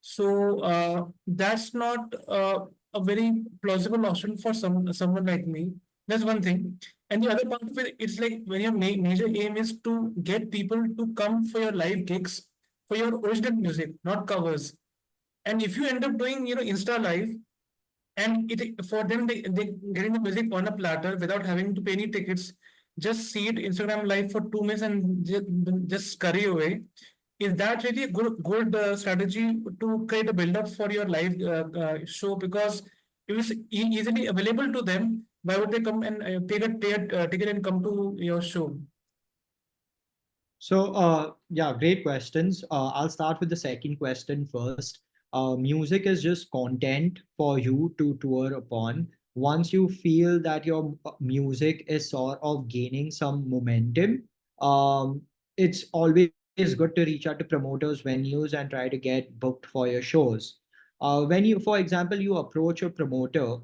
So that's not a very plausible option for someone like me. That's one thing. And the other part of it, it's like when your major aim is to get people to come for your live gigs for your original music, not covers. And if you end up doing, Insta Live, and it for them they getting the music on a platter without having to pay any tickets, just see it Instagram Live for 2 minutes and just scurry away. Is that really a good strategy to create a build up for your live show? Because it was easily available to them. Why would they come and pay a ticket and come to your show? So, yeah, great questions. I'll start with the second question first. Music is just content for you to tour upon. Once you feel that your music is sort of gaining some momentum, it's always good to reach out to promoters, venues, and try to get booked for your shows. When you, for example, you approach a promoter,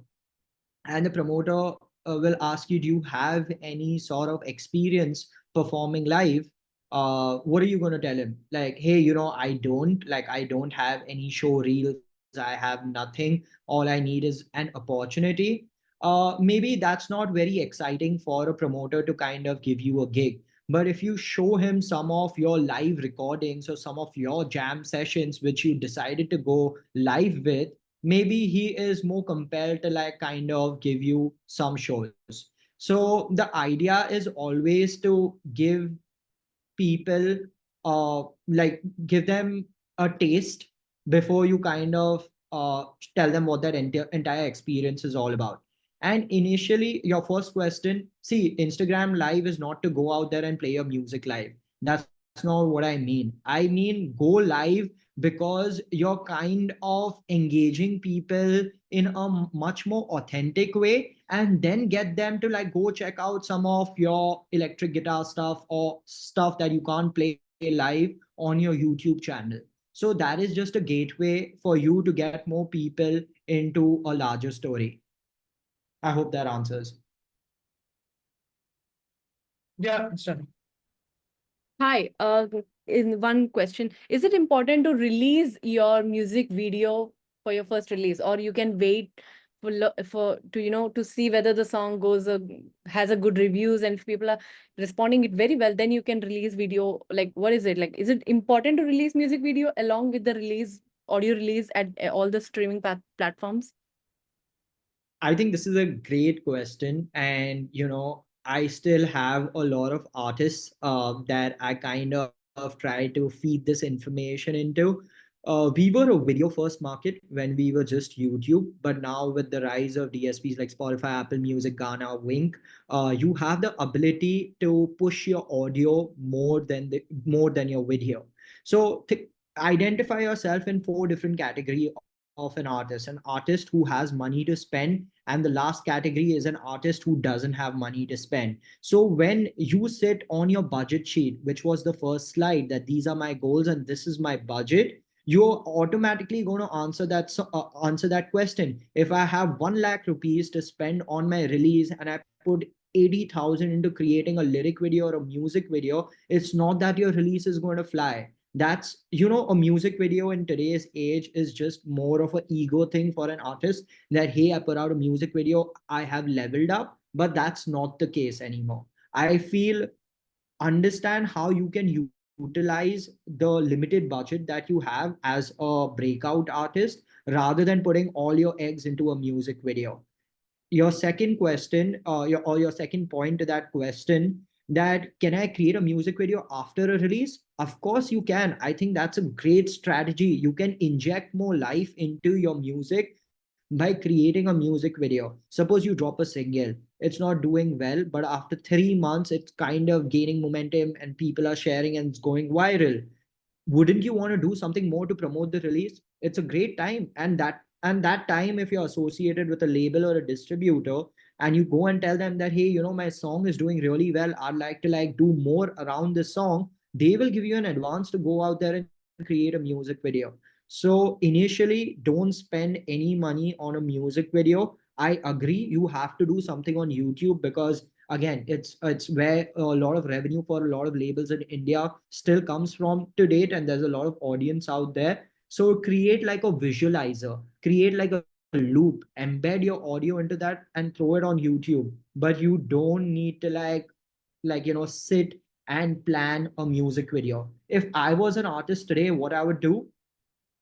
and the promoter will ask you, do you have any sort of experience performing live? What are you going to tell him? Like, hey, I don't have any show reels, I have nothing, all I need is an opportunity. Maybe that's not very exciting for a promoter to kind of give you a gig. But if you show him some of your live recordings or some of your jam sessions which you decided to go live with, maybe he is more compelled to like kind of give you some shows. So the idea is always to give people like give them a taste before you kind of tell them what that entire experience is all about. And initially, your first question, see, Instagram Live is not to go out there and play your music live. That's not what I mean. I mean, go live because you're kind of engaging people in a much more authentic way, and then get them to like go check out some of your electric guitar stuff or stuff that you can't play live on your YouTube channel. So that is just a gateway for you to get more people into a larger story. I hope that answers. Yeah, sure. Hi, in one question, is it important to release your music video for your first release, or you can wait for to see whether the song goes has a good reviews, and if people are responding it very well, then you can release video? Like, what is it like? Is it important to release music video along with the release audio release at all the streaming platforms? I think this is a great question. And, I still have a lot of artists that I kind of try to feed this information into. We were a video first market when we were just YouTube, but now with the rise of DSPs like Spotify, Apple Music, Ghana, Wink, you have the ability to push your audio more than your video. So identify yourself in 4 different categories of an artist who has money to spend, and the last category is an artist who doesn't have money to spend. So when you sit on your budget sheet, which was the first slide, that these are my goals and this is my budget, you're automatically going to answer that question. If I have 1 lakh rupees to spend on my release and I put 80,000 into creating a lyric video or a music video, it's not that your release is going to fly. That's, a music video in today's age is just more of an ego thing for an artist, that hey, I put out a music video, I have leveled up. But that's not the case anymore. I feel, understand how you can utilize the limited budget that you have as a breakout artist, rather than putting all your eggs into a music video. Your second question, your second point to that question, that can I create a music video after a release? Of course you can. I think that's a great strategy. You can inject more life into your music by creating a music video. Suppose you drop a single, it's not doing well, but after 3 months it's kind of gaining momentum and people are sharing and it's going viral. Wouldn't you want to do something more to promote the release? It's a great time. And that time, if you're associated with a label or a distributor, and you go and tell them that hey, my song is doing really well, I'd like to do more around this song, they will give you an advance to go out there and create a music video. So initially, don't spend any money on a music video. I agree, you have to do something on YouTube, because again, it's where a lot of revenue for a lot of labels in India still comes from to date, and there's a lot of audience out there. So create like a visualizer, create like a loop, embed your audio into that and throw it on YouTube. But you don't need to sit and plan a music video. If I was an artist today, what I would do,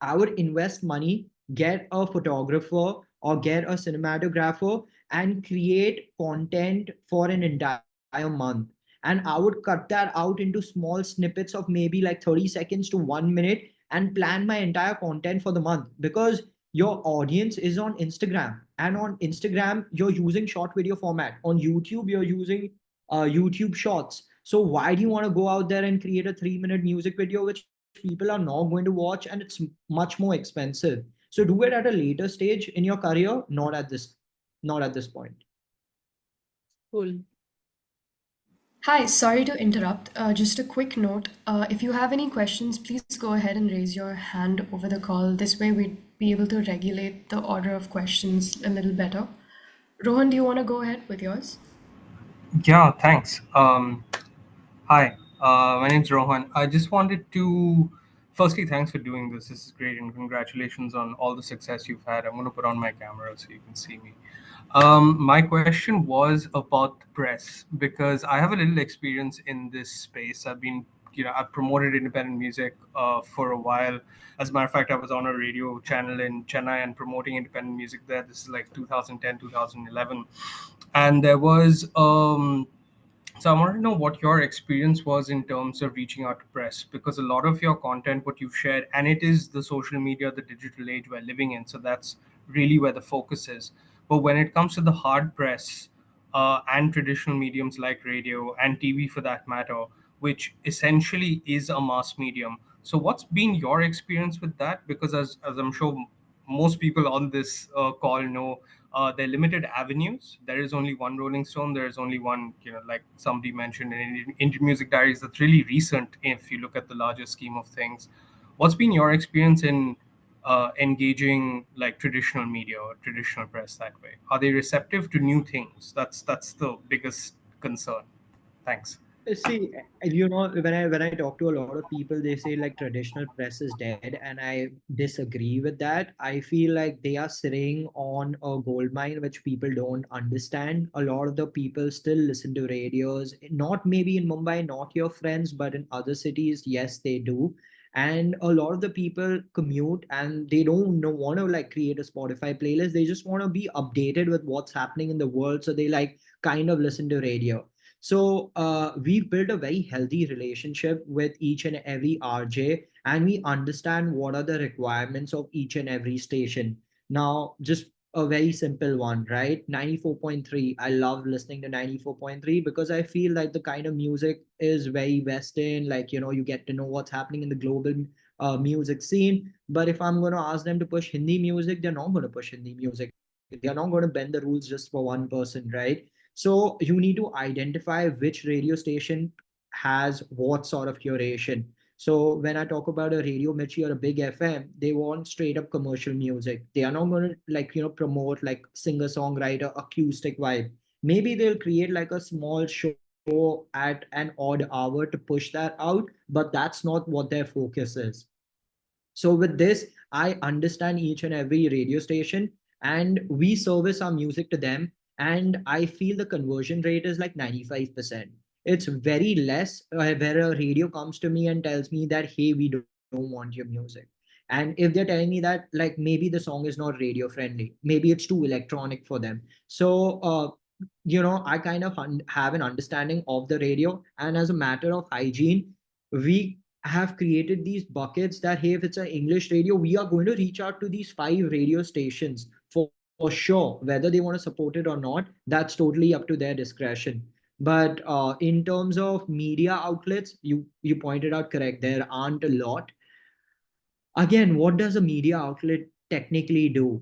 I would invest money, get a photographer or get a cinematographer, and create content for an entire month. And I would cut that out into small snippets of maybe like 30 seconds to 1 minute, and plan my entire content for the month. Because your audience is on Instagram, and on Instagram, you're using short video format. On YouTube, you're using YouTube shorts. So why do you want to go out there and create a 3 minute music video, which people are not going to watch, and it's much more expensive? So do it at a later stage in your career, not at this point. Cool. Hi, sorry to interrupt. Just a quick note. If you have any questions, please go ahead and raise your hand over the call. This way, we'd be able to regulate the order of questions a little better. Rohan, do you want to go ahead with yours? Yeah, thanks. Hi, my name's Rohan. I just wanted to, firstly, thanks for doing this. This is great, and congratulations on all the success you've had. I'm going to put on my camera so you can see me. My question was about the press, because I have a little experience in this space. I've promoted independent music for a while. As a matter of fact, I was on a radio channel in Chennai and promoting independent music there. This is like 2010, 2011. And there was so I want to know what your experience was in terms of reaching out to press, because a lot of your content, what you've shared, and it is the social media, the digital age we're living in. So that's really where the focus is. But when it comes to the hard press and traditional mediums like radio and TV for that matter, which essentially is a mass medium. So what's been your experience with that? Because as I'm sure most people on this call know, there are limited avenues. There is only one Rolling Stone. There is only one, like somebody mentioned in Indian Music Diaries, that's really recent if you look at the larger scheme of things. What's been your experience in engaging like traditional media or traditional press that way? Are they receptive to new things? That's the biggest concern. Thanks. See, when I talk to a lot of people, they say like traditional press is dead, and I disagree with that. I feel like they are sitting on a gold mine which people don't understand. A lot of the people still listen to radios, not maybe in Mumbai, not your friends, but in other cities, yes, they do. And a lot of the people commute and they don't know, want to like create a Spotify playlist. They just want to be updated with what's happening in the world. So they like kind of listen to radio. So we've built a very healthy relationship with each and every RJ, and we understand what are the requirements of each and every station. Now, just a very simple one, right? 94.3. I love listening to 94.3 because I feel like the kind of music is very Western. Like, you get to know what's happening in the global music scene. But if I'm going to ask them to push Hindi music, they're not going to push Hindi music. They're not going to bend the rules just for one person, right? So you need to identify which radio station has what sort of curation. So when I talk about a Radio Mirchi or a Big FM, they want straight up commercial music. They are not going to promote like singer-songwriter acoustic vibe. Maybe they'll create like a small show at an odd hour to push that out, but that's not what their focus is. So with this, I understand each and every radio station and we service our music to them. And I feel the conversion rate is like 95%. It's very less where a radio comes to me and tells me that, hey, we don't want your music. And if they're telling me that, like, maybe the song is not radio friendly, maybe it's too electronic for them. So, I kind of have an understanding of the radio. And as a matter of hygiene, we have created these buckets that, hey, if it's an English radio, we are going to reach out to these 5 radio stations for sure. Whether they want to support it or not, that's totally up to their discretion. But in terms of media outlets, you pointed out correct, there aren't a lot. Again, what does a media outlet technically do?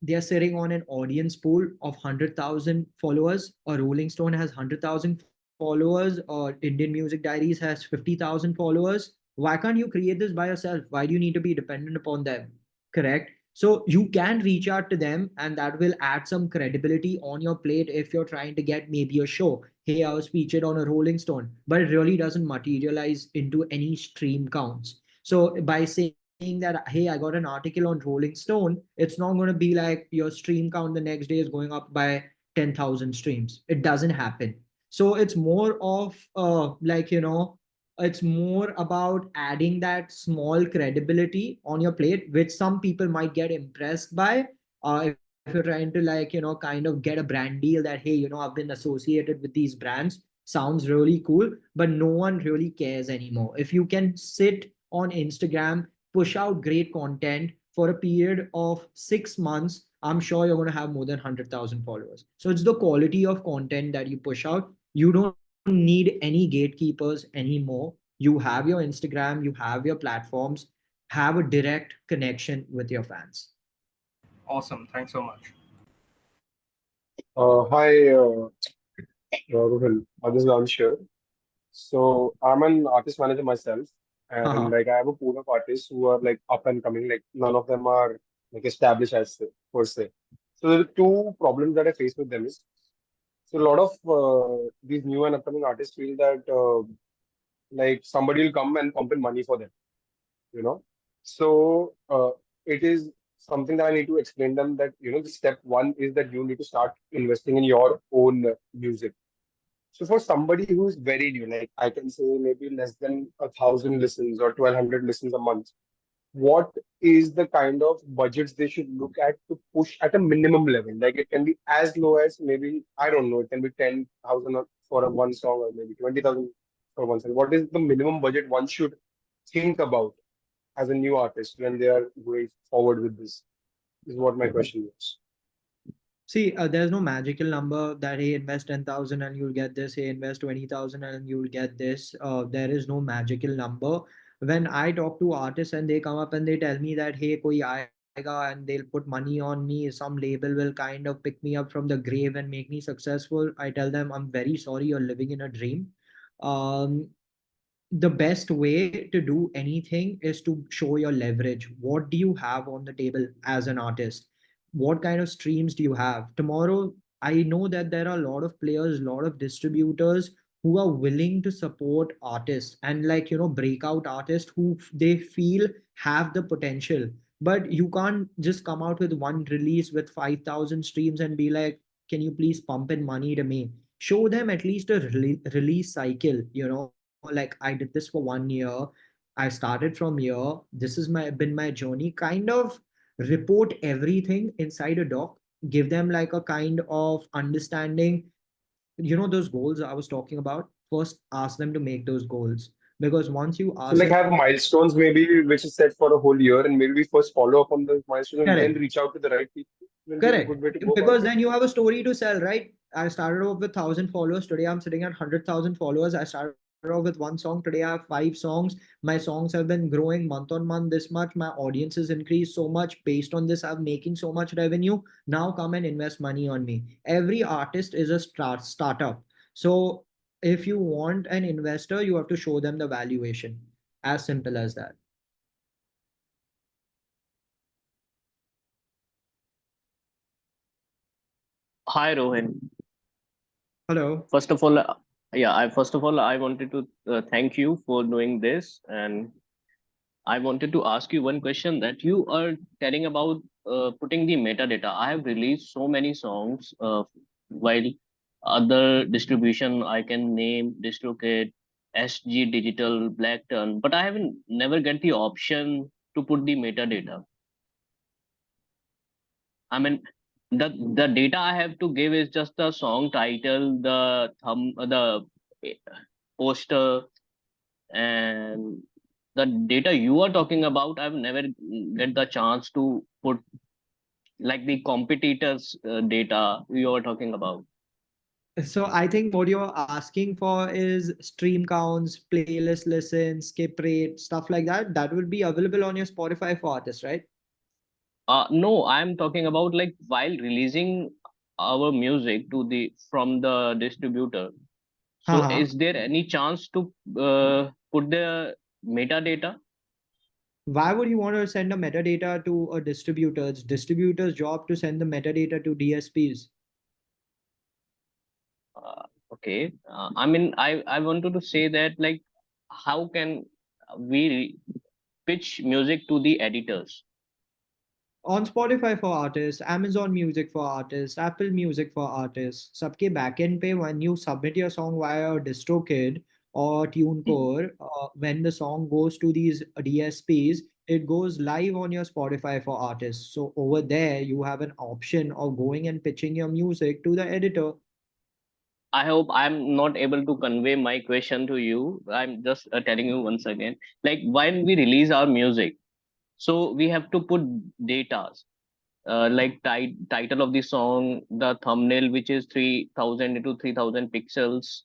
They're sitting on an audience pool of 100,000 followers. A Rolling Stone has 100,000 followers, or Indian Music Diaries has 50,000 followers. Why can't you create this by yourself? Why do you need to be dependent upon them? Correct. So you can reach out to them, and that will add some credibility on your plate if you're trying to get maybe a show. Hey, I was featured on a Rolling Stone, but it really doesn't materialize into any stream counts. So by saying that, hey, I got an article on Rolling Stone, it's not going to be like your stream count the next day is going up by 10,000 streams. It doesn't happen. So it's more of it's more about adding that small credibility on your plate, which some people might get impressed by. If you're trying to kind of get a brand deal that, hey, I've been associated with these brands, sounds really cool, but no one really cares anymore. If you can sit on Instagram, push out great content for a period of 6 months, I'm sure you're going to have more than 100,000 followers. So it's the quality of content that you push out. You don't need any gatekeepers anymore. You have your Instagram, you have your platforms, have a direct connection with your fans. Awesome. Thanks so much. Hi, Rohin. This is Anshul. So I'm an artist manager myself, and like I have a pool of artists who are like up and coming. Like none of them are like established as per se. So there are 2 problems that I face with them is, so a lot of these new and upcoming artists feel that like somebody will come and pump in money for them, you know. So it is something that I need to explain them that the step 1 is that you need to start investing in your own music. So for somebody who's very new, like I can say maybe less than 1,000 listens or 1,200 listens a month, what is the kind of budgets they should look at to push at a minimum level? Like it can be as low as maybe, I don't know, it can be 10,000 for one song, or maybe 20,000 for one song. What is the minimum budget one should think about as a new artist when they are going forward with this? Is what my question was. See, there's no magical number that, hey, invest 10,000 and you'll get this. Hey, invest 20,000 and you'll get this. There is no magical number. When I talk to artists and they come up and they tell me that, hey, koi aayega, and they'll put money on me, some label will kind of pick me up from the grave and make me successful, I tell them, I'm very sorry, you're living in a dream. The best way to do anything is to show your leverage. What do you have on the table as an artist? What kind of streams do you have? Tomorrow, I know that there are a lot of players, a lot of distributors who are willing to support artists and breakout artists who they feel have the potential. But you can't just come out with one release with 5,000 streams and be like, can you please pump in money to me? Show them at least a release cycle, like I did this for 1 year. I started from here. This is been my journey. Kind of report everything inside a doc. Give them like a kind of understanding. Those goals I was talking about. First, ask them to make those goals, because once you So ask like them, have milestones maybe which is set for a whole year, and maybe we first follow up on the milestones and then correct, reach out to the right people. Will be a correct, good way to go about because it. then you have a story to sell, right? I started off with 1,000 followers. Today I'm sitting at 100,000 followers. I started off with one song. Today I have 5 songs. My songs have been growing month on month this much. My audience has increased so much. Based on this, I'm making so much revenue. Now come and invest money on me. Every artist is a startup. So if you want an investor, you have to show them the valuation. As simple as that. Hi, Rohin. Hello. First of all, I wanted to thank you for doing this, and I wanted to ask you one question that you are telling about putting the metadata. I have released so many songs, while other distribution I can name DistroKid, SG Digital, Blackturn, but I haven't never get the option to put the metadata. I mean, the data I have to give is just the song title, the the poster, and the data you are talking about. I've never get the chance to put like the competitors' data you are talking about. So I think what you're asking for is stream counts, playlist listens, skip rate, stuff like that. That will be available on your Spotify for artists, right? No, I'm talking about like while releasing our music to the from the distributor. So Haha. is there any chance to put the metadata? Why would you want to send a metadata to a distributor? It's distributor's job to send the metadata to DSPs. Okay. I mean, I wanted to say that like, how can we pitch music to the editors? On Spotify for artists, Amazon Music for artists, Apple Music for artists, सबके backend पे when you submit your song via DistroKid or TuneCore, when the song goes to these DSPs, it goes live on your Spotify for artists. So over there, you have an option of going and pitching your music to the editor. I hope I'm not able to convey my question to you. I'm just telling you once again, like when we release our music, so we have to put data, like title of the song, the thumbnail, which is 3000 into 3000 pixels,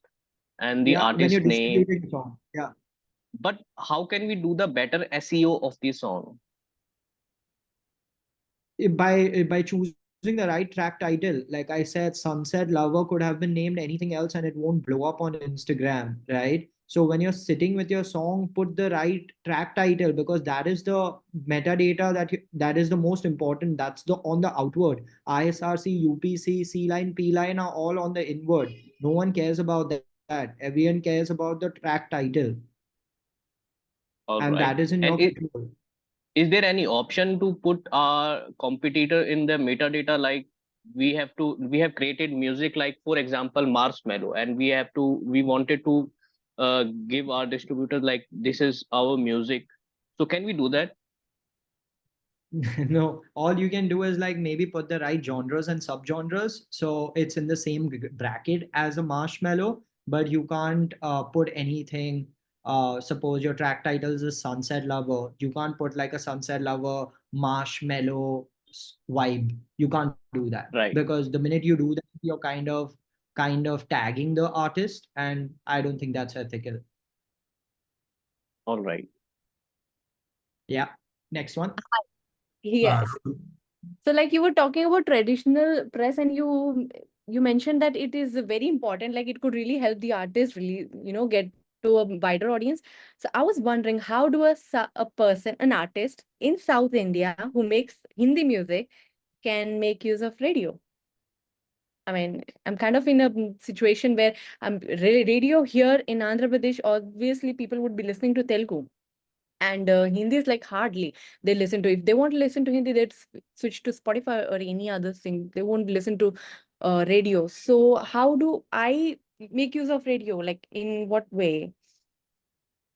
and the Yeah, when you're artist name. distributing the song. Yeah. But how can we do the better SEO of the song? By choosing the right track title. Like I said, Sunset Lover could have been named anything else and it won't blow up on Instagram, right? So when you're sitting with your song, put the right track title, because that is the metadata that is the most important. That's the on the outward. ISRC, UPC, C line, P line are all on the inward. No one cares about that. Everyone cares about the track title, All and right. that is in And your control. is there any option to put our competitor in the metadata? Like we have created music, like for example Marshmallow, and we wanted to give our distributor like this is our music. So can we do that? No, all you can do is like maybe put the right genres and subgenres. So it's in the same bracket as a marshmallow, but you can't put anything. Suppose your track title is a Sunset Lover. You can't put like a Sunset Lover marshmallow vibe. You can't do that Right. because the minute you do that, you're kind of tagging the artist, and I don't think that's ethical. All right. Yeah. Next one. Yes. So like you were talking about traditional press, and you mentioned that it is very important, like it could really help the artist really, get to a wider audience. So I was wondering, how do a person, an artist in South India who makes Hindi music can make use of radio? I mean, I'm kind of in a situation where radio here in Andhra Pradesh, obviously people would be listening to Telugu. And Hindi is like hardly they listen to. If they want to listen to Hindi, they'd switch to Spotify or any other thing. They won't listen to radio. So how do I make use of radio? Like in what way?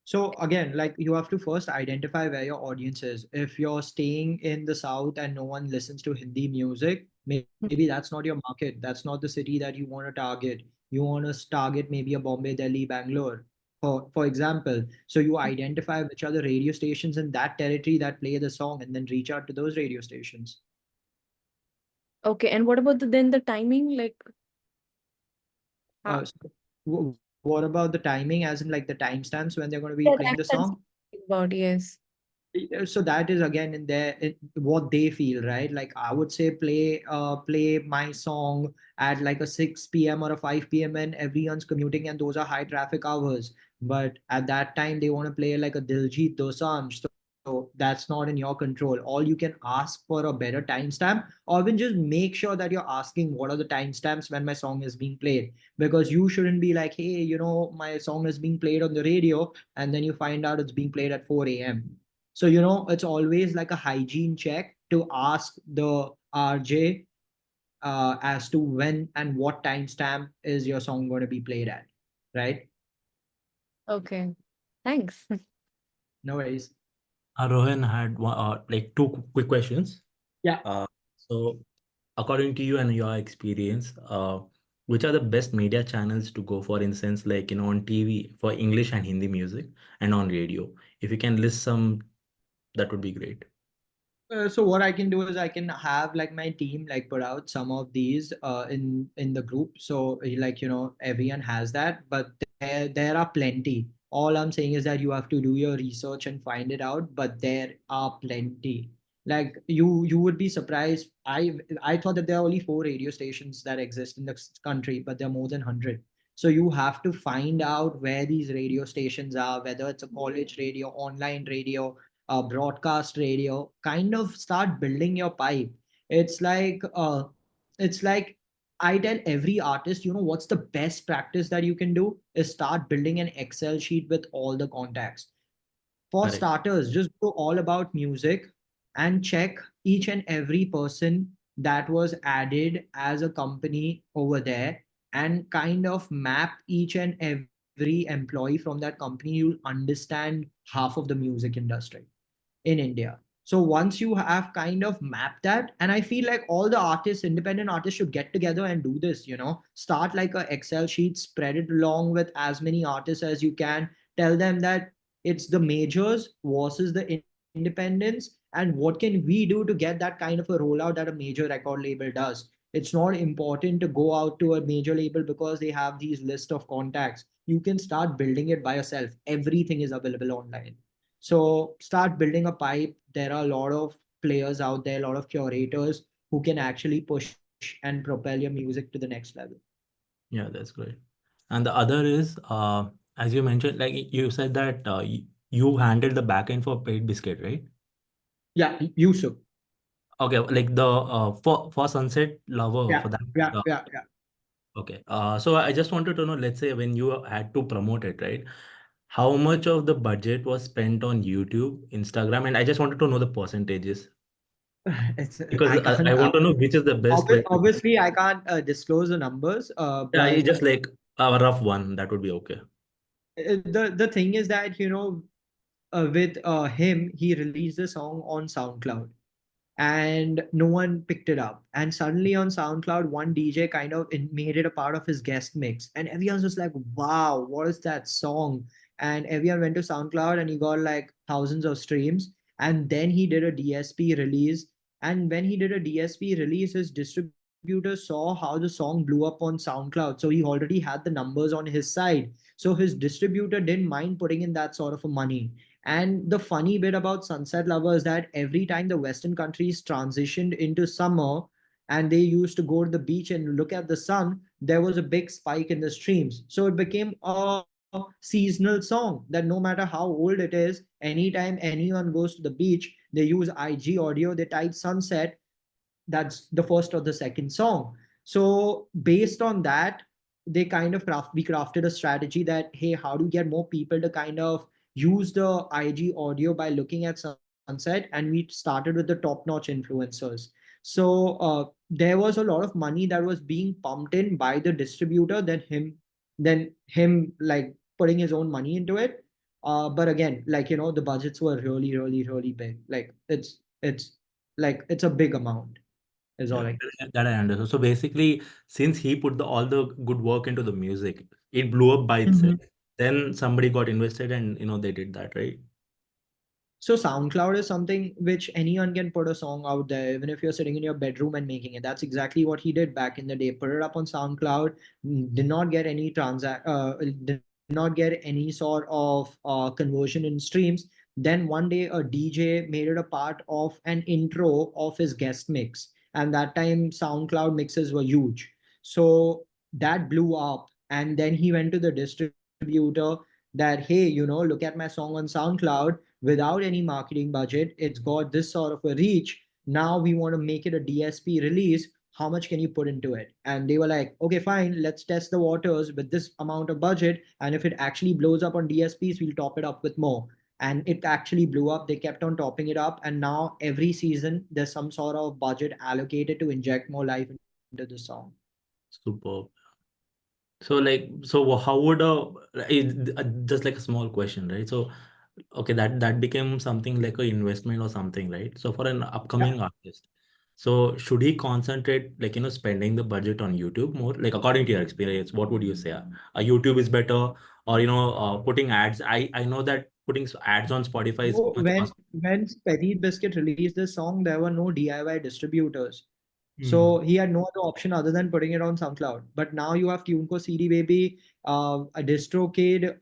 So again, like you have to first identify where your audience is. If you're staying in the South and no one listens to Hindi music, maybe that's not your market. That's not the city that you want to target. You want to target maybe a Bombay, Delhi, Bangalore, for example. So you identify which are the radio stations in that territory that play the song, and then reach out to those radio stations. Okay, and what about then the timing? Like, So What about the timing, as in like the timestamps when they're going to be Yeah, playing the that's what I'm song? thinking about, yes. So that is again in what they feel, right? Like I would say play my song at like a 6 p.m. or a 5 p.m. when everyone's commuting and those are high traffic hours. But at that time they want to play like a Diljit Dosanjh. So that's not in your control. All you can ask for a better timestamp, or even just make sure that you're asking what are the timestamps when my song is being played. Because you shouldn't be like, hey, my song is being played on the radio, and then you find out it's being played at 4 a.m. So, it's always like a hygiene check to ask the RJ as to when and what timestamp is your song going to be played at, right? Okay. Thanks. No worries. Rohan had like two quick questions. Yeah. So according to you and your experience, which are the best media channels to go for, instance, like, on TV for English and Hindi music and on radio? If you can list some, that would be great. So what I can do is I can have like my team like put out some of these in the group. So like everyone has that, but there are plenty. All I'm saying is that you have to do your research and find it out. But there are plenty. Like you would be surprised. I thought that there are only 4 radio stations that exist in the country, but there are more than 100. So you have to find out where these radio stations are, whether it's a college radio, online radio, broadcast radio. Kind of start building your pipe. It's like I tell every artist, what's the best practice that you can do is start building an Excel sheet with all the contacts. For Correct. starters, just go all about music and check each and every person that was added as a company over there, and kind of map each and every employee from that company. You'll understand half of the music industry in India. So once you have kind of mapped that, and I feel like all the artists, independent artists, should get together and do this, start like a Excel sheet, spread it along with as many artists as you can. Tell them that it's the majors versus the independents, and what can we do to get that kind of a rollout that a major record label does. It's not important to go out to a major label because they have these list of contacts. You can start building it by yourself. Everything is available online. So start building a pipe. There are a lot of players out there, a lot of curators who can actually push and propel your music to the next level. Yeah, that's great. And the other is, as you mentioned, like you said that you handled the backend for Paid Biscuit, right? Yeah, Yusuf. Okay, like the for Sunset Lover, for Yeah, that. yeah, yeah, yeah. Okay. So I just wanted to know, let's say when you had to promote it, right? How much of the budget was spent on YouTube, Instagram, and I just wanted to know the percentages, It's because I can't. I want to know which is the best way to. Obviously, I can't disclose the numbers. Yeah, you But just like a rough one, that would be okay. the thing is that with him, he released the song on SoundCloud, and no one picked it up. And suddenly on SoundCloud, one DJ kind of made it a part of his guest mix, and everyone's just like, "Wow, what is that song?" And everyone went to SoundCloud, and he got like thousands of streams. And then he did a DSP release, and when he did a DSP release, his distributor saw how the song blew up on SoundCloud, so he already had the numbers on his side. So his distributor didn't mind putting in that sort of a money. And the funny bit about Sunset Lover is that every time the Western countries transitioned into summer and they used to go to the beach and look at the sun, there was a big spike in the streams. So it became a seasonal song that no matter how old it is, anytime anyone goes to the beach, they use IG audio, they type sunset, that's the first or the second song. So based on that, they kind of we crafted a strategy that, hey, how do we get more people to kind of use the IG audio by looking at sunset? And we started with the top-notch influencers. So there was a lot of money that was being pumped in by the distributor, then him like putting his own money into it. But again, like the budgets were really, really, really big. Like it's a big amount is all Yeah, I. that I understand. So basically, since he put all the good work into the music, it blew up by itself. Mhm. Then somebody got invested and they did that, right? So SoundCloud is something which anyone can put a song out there, even if you're sitting in your bedroom and making it. That's exactly what he did back in the day. Put it up on SoundCloud, did not get any did not get any sort of conversion in streams. Then one day a DJ made it a part of an intro of his guest mix. And that time SoundCloud mixes were huge. So that blew up. And then he went to the distributor that, hey, look at my song on SoundCloud without any marketing budget. It's got this sort of a reach. Now we want to make it a DSP release. How much can you put into it? And they were like, okay, fine, let's test the waters with this amount of budget. And if it actually blows up on DSPs, we'll top it up with more. And it actually blew up. They kept on topping it up. And now every season, there's some sort of budget allocated to inject more life into the song. Superb. So how would just like a small question, right? So, okay, that became something like an investment or something, right? So for an upcoming artist, so should he concentrate, like, spending the budget on YouTube more? Like, according to your experience, what would you say? YouTube is better, or putting ads? I know that putting ads on Spotify is much faster. When Petit Biscuit released this song, there were no DIY distributors. So he had no other option other than putting it on SoundCloud. But now you have TuneCo, CD Baby, a DistroKid.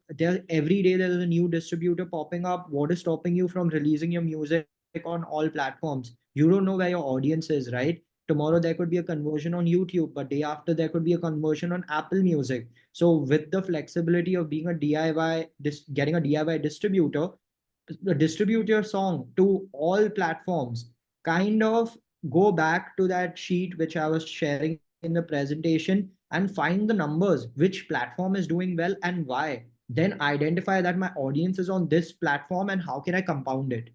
Every day there's a new distributor popping up. What is stopping you from releasing your music on all platforms? You don't know where your audience is, right? Tomorrow there could be a conversion on YouTube, but day after there could be a conversion on Apple Music. So with the flexibility of being a DIY, getting a DIY distributor, distribute your song to all platforms. Kind of go back to that sheet which I was sharing in the presentation and find the numbers, which platform is doing well and why. Then identify that my audience is on this platform and how can I compound it,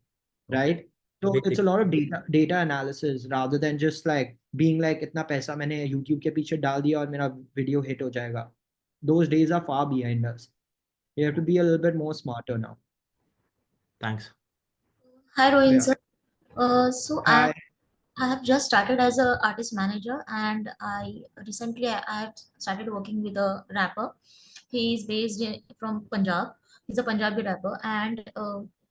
right? So it's a lot of data analysis rather than just like being like इतना पैसा मैंने YouTube के पीछे डाल दिया और मेरा video hit हो जाएगा. Those days are far behind us. You have to be a little bit more smarter now. Thanks. Hi, Rohin Yeah. sir. So Hi. I have just started as a artist manager, and recently I have started working with a rapper. He is based from Punjab. He's a Punjabi rapper, and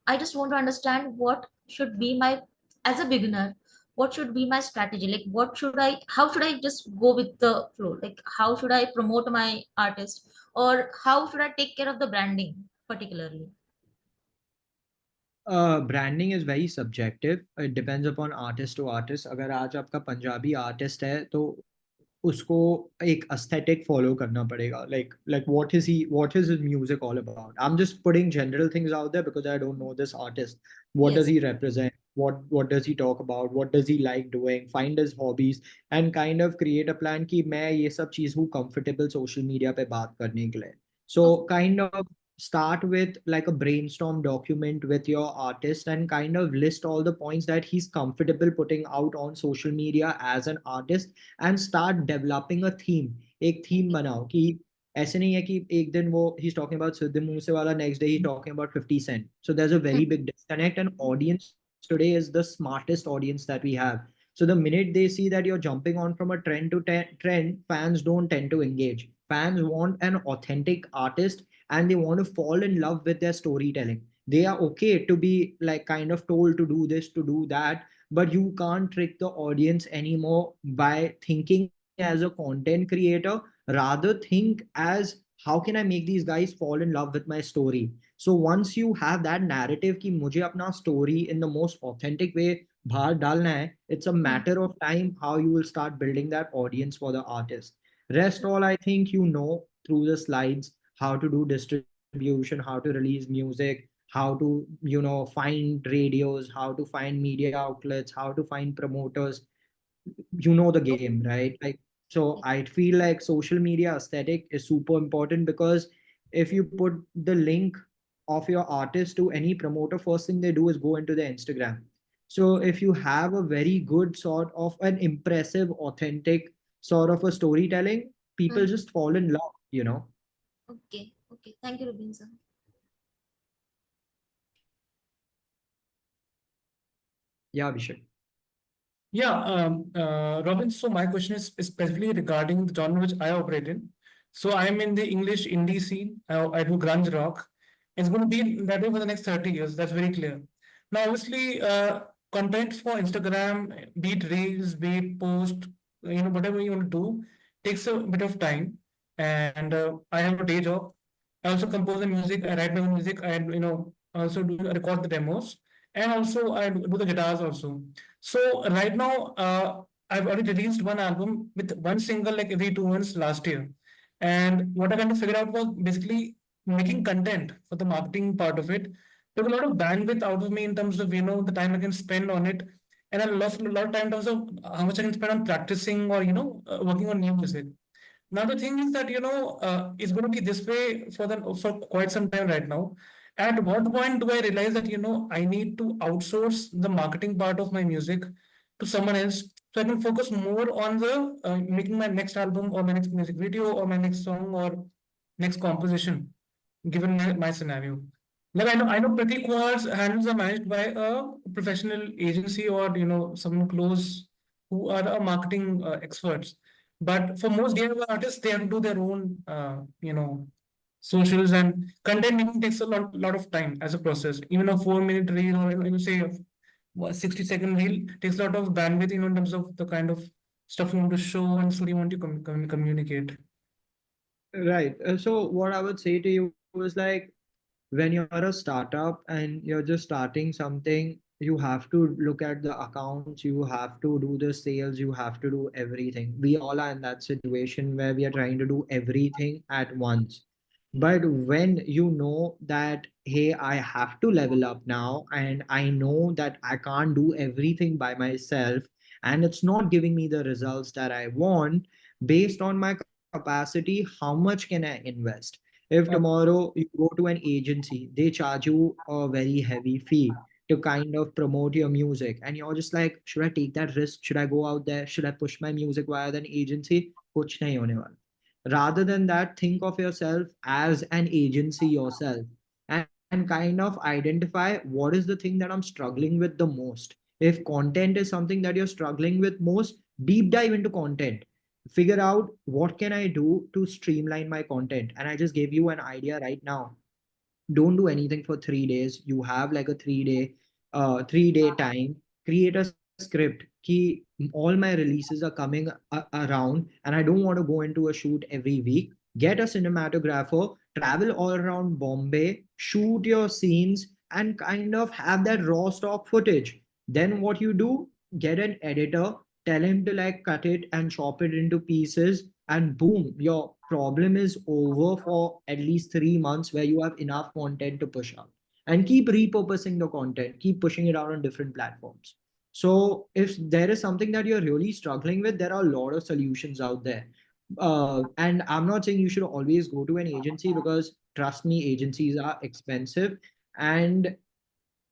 I just want to understand what should be my, as a beginner, what should be my strategy? Like, how should I just go with the flow? Like, how should I promote my artist, or how should I take care of the branding particularly? Branding is very subjective. It depends upon artist to artist. अगर आज आपका Punjabi artist है तो उसको एक aesthetic follow करना पड़ेगा. Like what is his music all about? I'm just putting general things out there because I don't know this artist. What does he represent? What does he talk about? What does he like doing? Find his hobbies and kind of create a plan कि मैं ये सब चीज हूँ comfortable social media पे बात करने के लिए. So kind of start with like a brainstorm document with your artist and kind of list all the points that he's comfortable putting out on social media as an artist and start developing a theme. एक theme बनाओ कि ऐसे नहीं है कि एक दिन वो he's talking about Siddhu Moosewala, next day he's talking about 50 Cent. So there's a very big disconnect, and audience today is the smartest audience that we have. So the minute they see that you're jumping on from a trend to trend, fans don't tend to engage. Fans want an authentic artist and they want to fall in love with their storytelling. They are okay to be like kind of told to do this, to do that, but you can't trick the audience anymore by thinking as a content creator. Rather think as how can I make these guys fall in love with my story? So once you have that narrative कि मुझे अपना story in the most authentic way बाहर डालना है, it's a matter of time how you will start building that audience for the artist. Rest all I think you know through the slides, how to do distribution, how to release music, how to find radios, how to find media outlets, how to find promoters. You know the game, right? Like, so I feel like social media aesthetic is super important because if you put the link of your artist to any promoter, first thing they do is go into their Instagram. So if you have a very good sort of an impressive, authentic sort of a storytelling, people just fall in love. Okay. Thank you, Rohin sir. Yeah, Abhishek. Yeah, Robin, so my question is specifically regarding the genre which I operate in. So I'm in the English indie scene. I do grunge rock. It's going to be that way for the next 30 years. That's very clear. Now, obviously, content for Instagram, be it reels, be it post, whatever you want to do, takes a bit of time. And I have a day job. I also compose the music. I write my own music. I, also record the demos, and also I do the guitars also. So right now, I've already released one album with one single like every 2 months last year. And what I kind of figured out was basically making content for the marketing part of it took a lot of bandwidth out of me in terms of the time I can spend on it, and I lost a lot of time in terms of how much I can spend on practicing or working on new music. Now the thing is that it's going to be this way for quite some time right now. At what point do I realize that I need to outsource the marketing part of my music to someone else so I can focus more on the making my next album or my next music video or my next song or next composition, given my scenario. Like I know Pratik Kumar's handles are managed by a professional agency or someone close who are marketing experts. But for most DIY artists, they have to do their own, socials, and content making takes a lot of time as a process. Even a 4 minute reel or say a 60-second reel takes a lot of bandwidth, in terms of the kind of stuff you want to show and story you want to communicate. Right. So what I would say to you is like when you're a startup and you're just starting something, you have to look at the accounts, you have to do the sales, you have to do everything. We all are in that situation where we are trying to do everything at once. But when you know that, hey, I have to level up now, and I know that I can't do everything by myself, and it's not giving me the results that I want, based on my capacity, how much can I invest? If tomorrow you go to an agency, they charge you a very heavy fee to kind of promote your music, and you're just like, should I take that risk? Should I go out there? Should I push my music via an agency? Kuch nahi hone wala. Rather than that, think of yourself as an agency yourself, and kind of identify what is the thing that I'm struggling with the most. If content is something that you're struggling with most, deep dive into content, figure out what can I do to streamline my content. And I just gave you an idea right now. Don't do anything for 3 days. You have like a 3 day 3 day time. Create a script key. All my releases are coming around, and I don't want to go into a shoot every week. Get a cinematographer, travel all around Bombay, shoot your scenes, and kind of have that raw stock footage. Then what you do, get an editor, tell him to like cut it and chop it into pieces, and boom, your problem is over for at least 3 months, where you have enough content to push out. And keep repurposing the content, keep pushing it out on different platforms. So if there is something that you're really struggling with, there are a lot of solutions out there. And I'm not saying you should always go to an agency, because trust me, agencies are expensive. And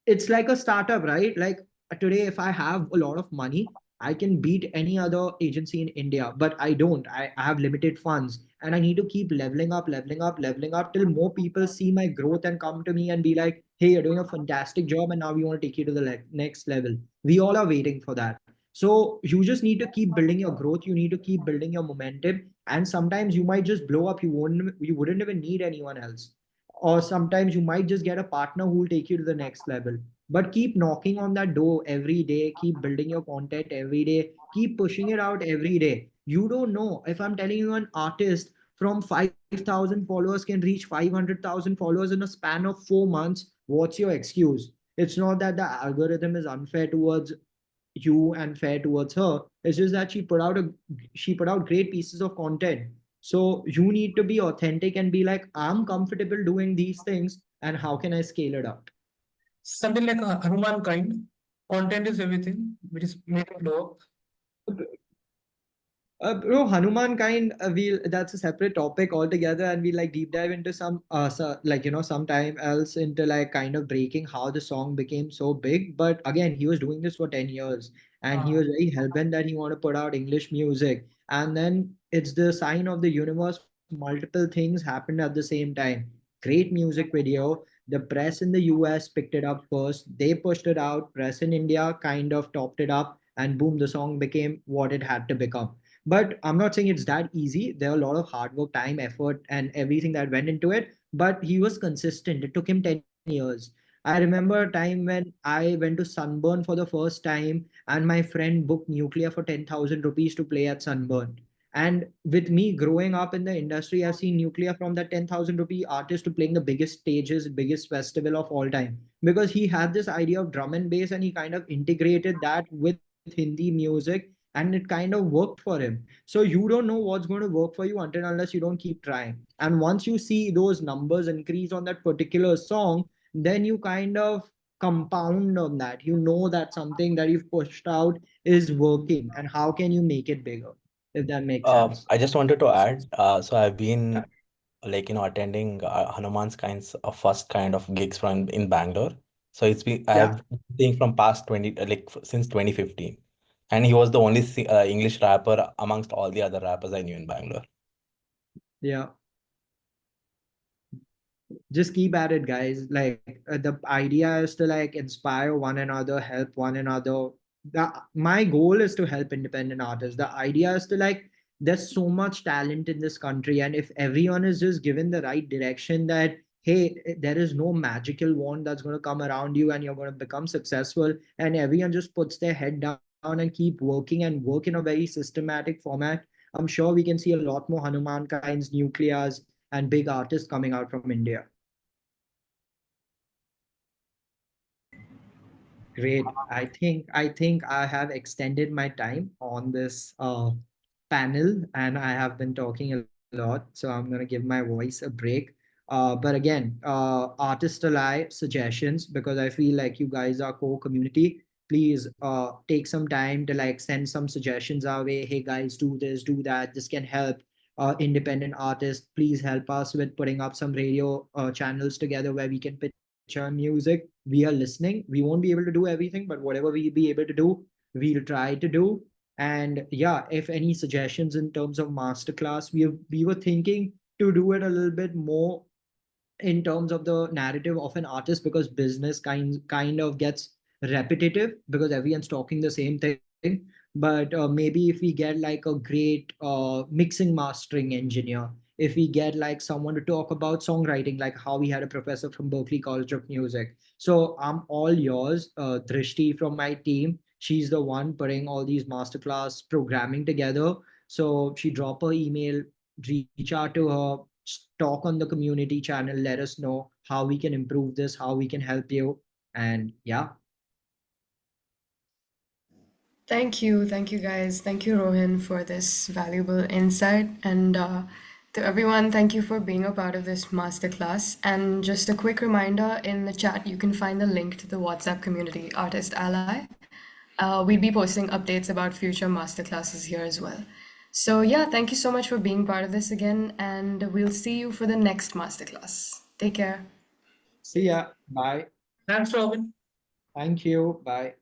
it's like a startup, right? Like today, if I have a lot of money, I can beat any other agency in India, but I don't. I have limited funds, and I need to keep leveling up, leveling up, leveling up till more people see my growth and come to me and be like, hey, you're doing a fantastic job, and now we want to take you to the next level. We all are waiting for that. So you just need to keep building your growth. You need to keep building your momentum. And sometimes you might just blow up. You wouldn't even need anyone else. Or sometimes you might just get a partner who will take you to the next level. But keep knocking on that door every day, keep building your content every day, keep pushing it out every day. You don't know, if I'm telling you an artist from 5,000 followers can reach 500,000 followers in a span of 4 months, what's your excuse? It's not that the algorithm is unfair towards you and fair towards her. It's just that she put out great pieces of content. So you need to be authentic and be like, I'm comfortable doing these things, and how can I scale it up? Something like a Hanuman kind. Content is everything, which is made of blow up. Bro, Hanuman kind, we'll that's a separate topic altogether, and we like deep dive into some like sometime else into like kind of breaking how the song became so big. But again, he was doing this for 10 years, and he was very hell-bent that he want to put out English music. And then it's the sign of the universe, multiple things happened at the same time. Great music video. The press in the US picked it up first. They pushed it out. Press in India kind of topped it up, and boom, the song became what it had to become. But I'm not saying it's that easy. There are a lot of hard work, time, effort, and everything that went into it. But he was consistent. It took him 10 years. I remember a time when I went to Sunburn for the first time, and my friend booked Nuclear for 10,000 rupees to play at Sunburn. And with me growing up in the industry, I've seen Nuclear from that 10,000 rupee artist to playing the biggest stages, biggest festival of all time. Because he had this idea of drum and bass, and he kind of integrated that with Hindi music, and it kind of worked for him. So you don't know what's going to work for you until unless you don't keep trying. And once you see those numbers increase on that particular song, then you kind of compound on that. You know that something that you've pushed out is working, and how can you make it bigger, if that makes sense. I just wanted to add, so I've Yeah. been attending Hanuman's first kind of gigs in Bangalore. So it's been I Yeah. have been seeing from past 20 since 2015, and he was the only English rapper amongst all the other rappers I knew in Bangalore. Yeah. Just keep at it, guys. Like the idea is to like inspire one another, help one another. My goal is to help independent artists. The idea is to like, there's so much talent in this country, and if everyone is just given the right direction, that hey, there is no magical wand that's going to come around you and you're going to become successful, and everyone just puts their head down and keep working and work in a very systematic format, I'm sure we can see a lot more Hanuman kinds, Nuclears, and big artists coming out from India. Great. I think I have extended my time on this panel, and I have been talking a lot, so I'm gonna give my voice a break. But again, artist alive suggestions, because I feel like you guys are core community. Please take some time to like send some suggestions our way. Hey guys, do this, do that. This can help independent artists. Please help us with putting up some radio channels together where we can pitch our music. We are listening. We won't be able to do everything, but whatever we'll be able to do, we'll try to do. And yeah, if any suggestions in terms of masterclass, we were thinking to do it a little bit more in terms of the narrative of an artist, because business kind of gets repetitive because everyone's talking the same thing. But maybe if we get like a great mixing mastering engineer, if we get like someone to talk about songwriting, like how we had a professor from Berklee College of Music. So I'm all yours. Drishti from my team, she's the one putting all these masterclass programming together. So she drop her email, reach out to her, talk on the community channel, let us know how we can improve this, how we can help you. And yeah. Thank you guys. Thank you, Rohin, for this valuable insight. And to everyone, thank you for being a part of this masterclass. And just a quick reminder, in the chat, you can find the link to the WhatsApp community, Artist Ally. We'll be posting updates about future masterclasses here as well. So yeah, thank you so much for being part of this again, and we'll see you for the next masterclass. Take care. See ya. Bye. Thanks, Robin. Thank you. Bye.